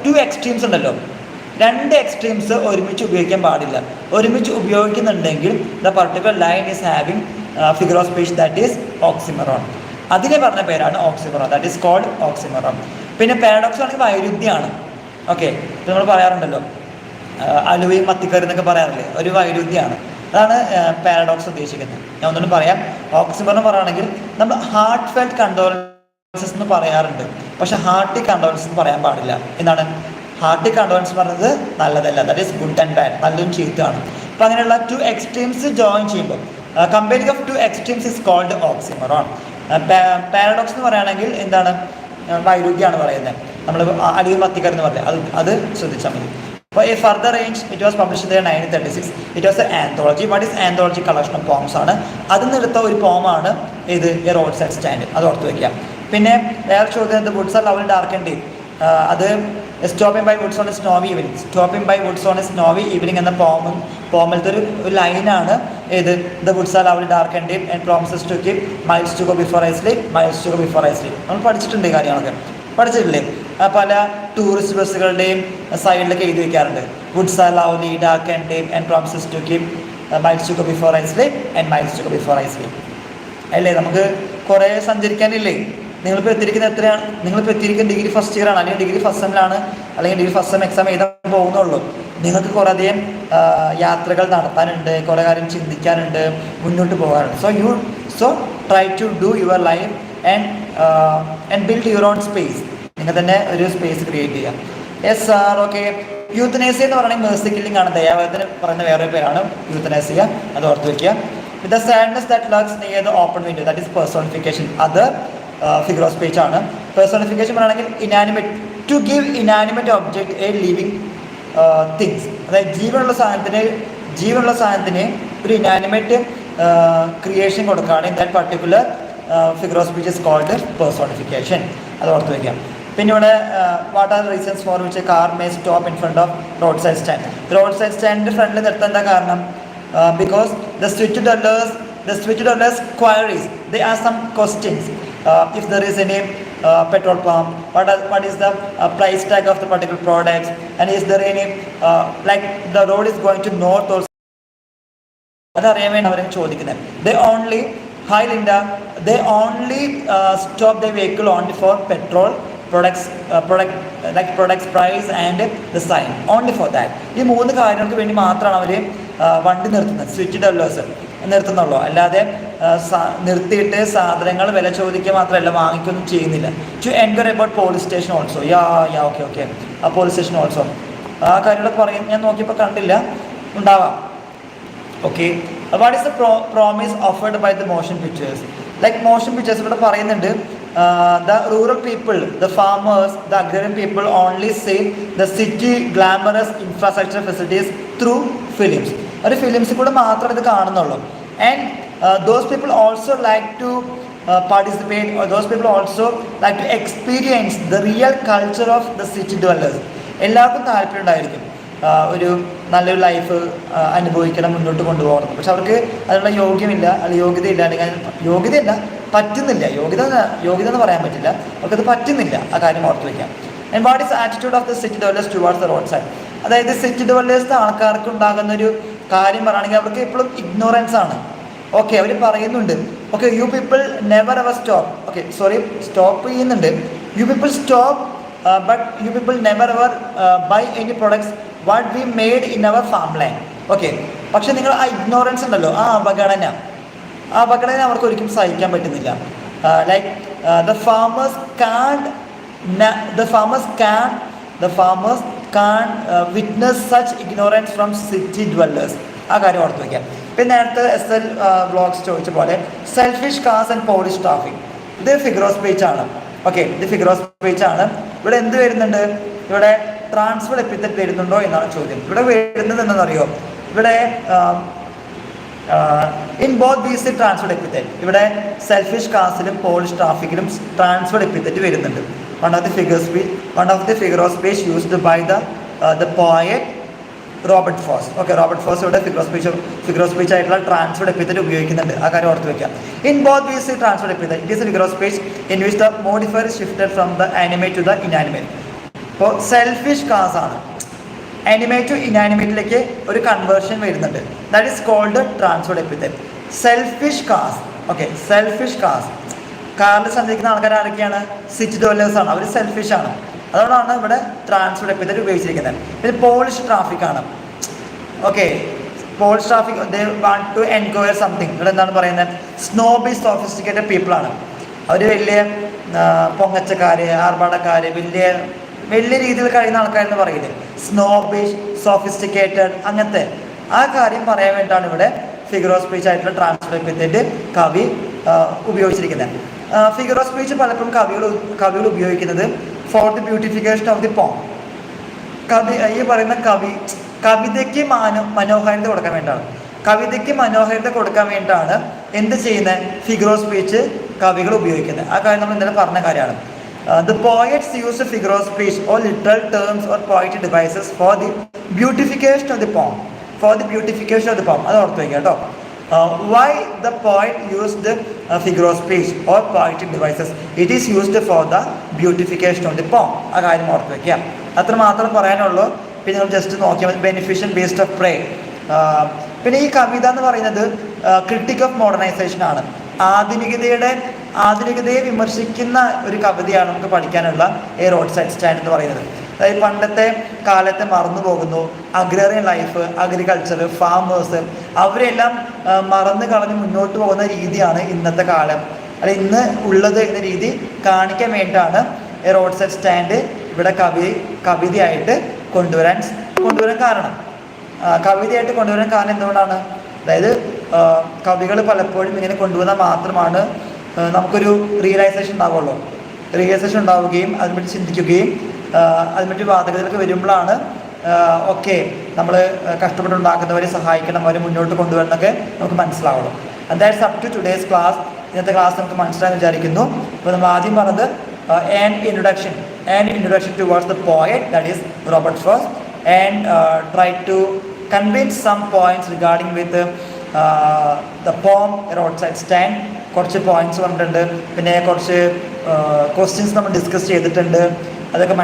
To extremes ഉണ്ടല്ലോ, രണ്ട് എക്സ്ട്രീംസ് ഒരുമിച്ച് ഉപയോഗിക്കാൻ പാടില്ല. ഒരുമിച്ച് ഉപയോഗിക്കുന്നുണ്ടെങ്കിൽ the particular line is having figure of speech, that is ഓക്സിമറോൺ. അതിനെ പറഞ്ഞ പേരാണ് ഓക്സിമറോൺ, ദാറ്റ് ഈസ് കോൾഡ് ഓക്സിമറോൺ. പിന്നെ പാരഡോക്സ് ആണെങ്കിൽ വൈരുദ്ധ്യമാണ്. ഓക്കെ, നമ്മൾ പറയാറുണ്ടല്ലോ അലുവയും മത്തിക്കറി എന്നൊക്കെ പറയാറില്ലേ, ഒരു വൈരുദ്ധ്യമാണ്. അതാണ് പാരഡോക്സ് ഉദ്ദേശിക്കുന്നത്. ഞാൻ ഒന്നുകൂടി പറയാം. ഓക്സിമറോൺ പറയുകയാണെങ്കിൽ നമ്മൾ ഹാർട്ട് ഫെൽറ്റ് കണ്ടോളൻസസ് എന്ന് പറയാറുണ്ട്, പക്ഷെ ഹാർട്ടി കണ്ടോളൻസ് എന്ന് പറയാൻ പാടില്ല. എന്താണ് ഹാർട്ടി കണ്ടോളൻസ് പറഞ്ഞത്? നല്ലതല്ല, that is good and bad, നല്ലതും ചീത്തമാണ്. അപ്പോൾ അങ്ങനെയുള്ള ടു എക്സ്ട്രീംസ് ജോയിൻ ചെയ്യുമ്പോൾ comparing of two extremes is called ഓക്സിമറോൺ. Paradox എന്ന് പറയുകയാണെങ്കിൽ എന്താണ്? വൈരുദ്ധ്യമാണ് പറയുന്നത്. നമ്മൾ അലിയും മത്തിക്കർ എന്ന് പറഞ്ഞാൽ അത് ശ്രദ്ധിച്ചാൽ മതി. അപ്പോൾ a further range it was publish in 1936. It was a anthology. What is anthology? Collection of poems ആണ്. അതിൽ നിന്ന് എടുത്ത ഒരു പോമാണ് ഇത് എ റോഡ് സൈഡ് സ്റ്റാൻഡ്. അത് ഓർത്ത് വയ്ക്കുക. പിന്നെ വേറെ ചോദ്യം, Woods are lovely dark and deep. അത് stopping by Woods on A snowy evening. Stopping by Woods on A snowy evening എന്ന പോമിലത്തെ ഒരു ലൈനാണ് ഏത്, the Woods are lovely dark and deep and promises to keep miles to go before I sleep, miles to go before I sleep. നമ്മൾ പഠിച്ചിട്ടുണ്ട് ഈ കാര്യങ്ങളൊക്കെ, പഠിച്ചിട്ടില്ലേ? പല tourist ബസ്സുകളുടെയും സൈഡിലൊക്കെ എഴുതി വയ്ക്കാറുണ്ട്, woods are lovely dark and deep and promises to keep miles to go before I sleep and miles to go before I sleep. അല്ലേ, നമുക്ക് കുറേ സഞ്ചരിക്കാനില്ലേ? നിങ്ങളിപ്പോൾ എത്തിയിരിക്കുന്ന എത്രയാണ്? നിങ്ങളിപ്പോൾ എത്തിയിരിക്കുന്ന ഡിഗ്രി ഫസ്റ്റ് ഇയർ ആണ്, അല്ലെങ്കിൽ ഡിഗ്രി ഫസ്റ്റ് സെമ്മിലാണ്, അല്ലെങ്കിൽ ഡിഗ്രി ഫസ്റ്റ് സെം എക്സാം എഴുതാൻ പോകുന്നുള്ളൂ. നിങ്ങൾക്ക് കുറേ അധികം യാത്രകൾ നടത്താനുണ്ട്, കുറേ കാര്യം ചിന്തിക്കാനുണ്ട്, മുന്നോട്ട് പോകാനുണ്ട്. So try to do your life and build your own space. നിങ്ങൾ തന്നെ ഒരു സ്പേസ് ക്രിയേറ്റ് ചെയ്യാം. Yes sir, okay. യൂത്തനേസിയ എന്ന് പറയുന്നത് മേഴ്സി കില്ലിംഗ് ആണ്, ദയാവധത്തിന് പറയുന്ന വേറൊരു പേരാണ് യൂത്തനേസിയ, അത് ഓർത്ത് വയ്ക്കുക. With the sadness that ലർക്സ് near the open window, that is personification. അത് ഫിഗർ ഓഫ് സ്പീച്ച് ആണ്. പേഴ്സോണിഫിക്കേഷൻ പറയുകയാണെങ്കിൽ inanimate, to give inanimate object A living things. അതായത് ജീവനുള്ള സാധനത്തിന് ഒരു ഇനാനിമേറ്റ് ക്രിയേഷൻ കൊടുക്കുകയാണ്. In that particular figure of speech is called personification. അത് ഓർത്ത് വയ്ക്കാം. പിന്നെ ഇവിടെ what are reasons for which A car may stop in front off road side stand. Road side സ്റ്റാൻഡിൻ്റെ ഫ്രണ്ടിൽ നിർത്താൻ എന്താ കാരണം? Because the switch dwellers queries, they ask some questions. If there is any petrol pump, what is the price tag of the particular products, and is there any like the road is going to north or അതറിയാൻ വേണ്ടി അവരെ ചോദിക്കുന്നത്. They only stop the vehicle only for petrol products price and the sign, only for that. ഈ 3 കാര്യങ്ങൾക്ക് വേണ്ടി മാത്രമാണ് അവർ വണ്ടി നിർത്തുന്നത്, സ്വിച്ച് ഡെവലേഴ്സ് നിർത്തുന്നുള്ളൂ. അല്ലാതെ നിർത്തിയിട്ട് സാധനങ്ങൾ വില ചോദിക്കുക മാത്രമല്ല, വാങ്ങിക്കൊന്നും ചെയ്യുന്നില്ല. To enquiry about police station also. Okay ആ പോലീസ് സ്റ്റേഷൻ ഓൾസോ ആ കാര്യങ്ങളൊക്കെ പറയും. ഞാൻ നോക്കിയപ്പോൾ കണ്ടില്ല, ഉണ്ടാവാം. Okay, what is the promise offered by the motion pictures? Like motion pictures ഇവിടെ പറയുന്നുണ്ട്, the rural people, the farmers, the agrarian people only see the city glamorous infrastructure facilities through films. ഒരു ഫിലിംസിൽ കൂടെ മാത്രമേ ഇത് കാണുന്നുള്ളൂ. And those people also like to participate, or those people also like to experience the real culture of the city dwellers. എല്ലാവർക്കും താല്പര്യം ഉണ്ടായിരിക്കും ഒരു നല്ലൊരു ലൈഫ് അനുഭവിക്കണം, മുന്നോട്ട് കൊണ്ടുപോകണം. പക്ഷെ അവർക്ക് അതിനുള്ള യോഗ്യമില്ല, അല്ലെങ്കിൽ യോഗ്യതയില്ല, പറ്റുന്നില്ല. യോഗ്യത എന്ന് പറയാൻ പറ്റില്ല, അവർക്കത് പറ്റുന്നില്ല. ആ കാര്യം ഓർത്ത് വയ്ക്കാം. And what is attitude of the city ഡെവലേഴ്സ് towards the road side? അതായത് സിറ്റി ഡെവലേഴ്സിൻ്റെ ആൾക്കാർക്ക് ഉണ്ടാകുന്നൊരു കാര്യം പറയുകയാണെങ്കിൽ അവർക്ക് എപ്പോഴും ഇഗ്നോറൻസ് ആണ്. ഓക്കെ, അവർ പറയുന്നുണ്ട്, okay you people never ever stop. Okay sorry, stop ചെയ്യുന്നുണ്ട്. You people stop but you people never ever by any products what we made in our farm land. Okay, പക്ഷെ നിങ്ങൾ ആ ഇഗ്നോറൻസ് ഉണ്ടല്ലോ, ആ അപകടന അവർക്ക് ഒരിക്കലും സഹിക്കാൻ പറ്റുന്നില്ല. Like the farmers can witness such ignorance from city dwellers. ആ കാര്യം ഓർത്ത് വയ്ക്കാം. പിന്നെ നേരത്തെ SL ബ്ലോഗ്സ് ചോദിച്ച പോലെ സെൽഫിഷ് കാസ് ആൻഡ് പോളിഷ് ട്രാഫിക്, ഇത് ഫിഗർ ഓഫ് സ്പീച്ച് ആണ്. ഓക്കെ, ഇത് ഫിഗർ ഓഫ് സ്പീച്ച് ആണ്. ഇവിടെ എന്ത് വരുന്നുണ്ട്? ഇവിടെ ട്രാൻസ്ഫർ എപ്പിത്തറ്റ് വരുന്നുണ്ടോ എന്നാണ് ചോദ്യം. ഇവിടെ വരുന്നത് എന്താണെന്നറിയോ? ഇവിടെ in both these transferred epithet, ഇവിടെ സെൽഫിഷ് കാസിലും പോളിഷ് ട്രാഫിക്കിലും ട്രാൻസ്ഫർഡ് എപ്പിത്തറ്റ് വരുന്നുണ്ട്. One of the figure of speech used by the poet Robert FOSS. Okay, Robert ഫോസ് ഇവിടെ ഫിഗർ ഓഫ് സ്പീച്ച് ആയിട്ടുള്ള ട്രാൻസ്ഫർഡ് എപ്പിത്തറ്റ് ഉപയോഗിക്കുന്നുണ്ട്. ആ കാര്യം ഓർത്ത് വയ്ക്കാം. In both these transferred epithet it is A figure of speech in which the modifier shifted from the animate to the inanimate. ഇപ്പോൾ selfish കാസ് ആണ്, ആനിമേറ്റ് ടു ഇനാനിമേറ്റിലേക്ക് ഒരു കൺവേർഷൻ വരുന്നുണ്ട്. That is called transferred epithet. Selfish കാസ്, okay selfish കാസ്, കാറിൽ സഞ്ചരിക്കുന്ന ആൾക്കാർ ആരൊക്കെയാണ്? സിറ്റി ഡ്വല്ലേഴ്സ് ആണ്, അവർ സെൽഫിഷ് ആണ്. അതുകൊണ്ടാണ് ഇവിടെ ട്രാൻസ്ഫർഡ് എപ്പിത്തറ്റ് ഉപയോഗിച്ചിരിക്കുന്നത്. പിന്നെ പോളിഷ് ട്രാഫിക് ആണ്. Okay, polish traffic they want to enquire something. ഇവിടെ എന്താണ് പറയുന്നത്? സ്നോബി സോഫിസ്റ്റിക്കേറ്റഡ് പീപ്പിൾ ആണ്. അവർ വലിയ പൊങ്ങച്ചക്കാർ, ആർഭാടക്കാർ, വലിയ രീതിയിൽ കഴിയുന്ന ആൾക്കാരെന്ന് പറയുന്നത് സ്നോബിഷ്, സോഫിസ്റ്റിക്കേറ്റഡ്, അങ്ങനത്തെ ആ കാര്യം പറയാൻ വേണ്ടിയിട്ടാണ് ഇവിടെ ഫിഗർ ഓഫ് സ്പീച്ച് ആയിട്ടുള്ള ട്രാൻസ്ഫർ എപ്പിത്തറ്റ് കവി ഉപയോഗിച്ചിരിക്കുന്നത്. ഫിഗർ ഓഫ് സ്പീച്ച് പലപ്പോഴും കവികൾ ഉപയോഗിക്കുന്നത് for the beautification of the പോം. ഈ പറയുന്ന കവിതയ്ക്ക് മനോഹാരിത കൊടുക്കാൻ വേണ്ടിയിട്ടാണ്. എന്ത് ചെയ്യുന്നത്? ഫിഗർ ഓഫ് സ്പീച്ച് കവികൾ ഉപയോഗിക്കുന്നത്. ആ കാര്യം നമ്മൾ ഇന്നലെ പറഞ്ഞ കാര്യമാണ്. The poets use figure of speech or literal terms or poetic devices for the beautification of the poem. For the beautification of the poem. അത് ഓർത്ത് വയ്ക്കുക കേട്ടോ. Why the poet used figure of speech or poetic devices? It is used for the beautification of the poem. ആ കാര്യം ഓർത്ത് വയ്ക്കുക. അത്ര മാത്രം പറയാനുള്ളൂ. പിന്നെ നമ്മൾ ജസ്റ്റ് നോക്കിയാൽ മതി. ബെനിഫിഷ്യൽ ബേസ്ഡ് ഓഫ് പ്രേ. പിന്നെ ഈ കവിത എന്ന് പറയുന്നത് ക്രിട്ടിക് ഓഫ് മോഡേണൈസേഷൻ ആണ്. ആധുനികതയെ വിമർശിക്കുന്ന ഒരു കവിതയാണ് നമുക്ക് പഠിക്കാനുള്ള എ റോഡ് സൈഡ് സ്റ്റാൻഡ് എന്ന് പറയുന്നത്. അതായത് പണ്ടത്തെ കാലത്തെ മറന്നു പോകുന്നു. അഗ്രറിയൻ ലൈഫ്, അഗ്രികൾച്ചർ, ഫാമേഴ്സ് അവരെല്ലാം മറന്നു കളഞ്ഞ് മുന്നോട്ട് പോകുന്ന രീതിയാണ് ഇന്നത്തെ കാലം, അല്ലെ ഇന്ന് ഉള്ളത് എന്ന രീതി കാണിക്കാൻ വേണ്ടിയിട്ടാണ് എ റോഡ് സൈഡ് സ്റ്റാൻഡ് ഇവിടെ കവിതയായിട്ട് കൊണ്ടുവരാൻ കാരണം. കവിതയായിട്ട് കൊണ്ടുവരാൻ കാരണം എന്തുകൊണ്ടാണ്? അതായത് കവികൾ പലപ്പോഴും ഇങ്ങനെ കൊണ്ടുവന്നാൽ മാത്രമാണ് നമുക്കൊരു റിയലൈസേഷൻ ഉണ്ടാവുള്ളൂ. റിയലൈസേഷൻ ഉണ്ടാവുകയും അതിനെപ്പറ്റി ചിന്തിക്കുകയും അതിനെപ്പറ്റി വാദഗതികളൊക്കെ വരുമ്പോഴാണ് ഓക്കെ നമ്മൾ കഷ്ടപ്പെട്ടുണ്ടാക്കുന്നവരെ സഹായിക്കണം, അവരെ മുന്നോട്ട് കൊണ്ടുവരണമൊക്കെ നമുക്ക് മനസ്സിലാവുള്ളൂ. And that's up to today's class. ഇന്നത്തെ ക്ലാസ് നമുക്ക് മനസ്സിലാകാൻ വിചാരിക്കുന്നു. അപ്പോൾ നമ്മൾ ആദ്യം പറഞ്ഞത് an introduction towards the poet, that is Robert Frost, and try to convince some points regarding with the poem Roadside Stand. കുറച്ച് പോയിന്റ്സ് പറഞ്ഞിട്ടുണ്ട്. പിന്നെ കുറച്ച് ക്വസ്റ്റ്യൻസ് നമ്മൾ ഡിസ്കസ് ചെയ്തിട്ടുണ്ട്. അതൊക്കെ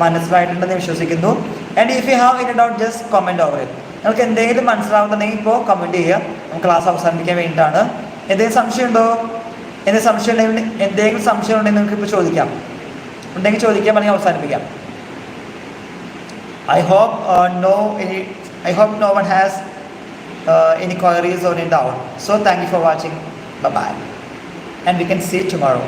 മനസ്സിലായിട്ടുണ്ടെന്ന് വിശ്വസിക്കുന്നു. And if you have any doubt just comment over it. നിങ്ങൾക്ക് എന്തെങ്കിലും മനസ്സിലാവുന്നുണ്ടെങ്കിൽ ഇപ്പോൾ കമൻറ്റ് ചെയ്യുക. നമുക്ക് ക്ലാസ് അവസാനിപ്പിക്കാൻ വേണ്ടിയിട്ടാണ്. എന്തെങ്കിലും സംശയമുണ്ടോ? എന്തെങ്കിലും സംശയം ഉണ്ടെങ്കിൽ നിങ്ങൾക്ക് ഇപ്പോൾ ചോദിക്കാം. ഉണ്ടെങ്കിൽ ചോദിക്കാൻ പറഞ്ഞാൽ അവസാനിപ്പിക്കാം. I hope no one has any queries or any doubt. So thank you for watching. Bye bye, and we can see you tomorrow.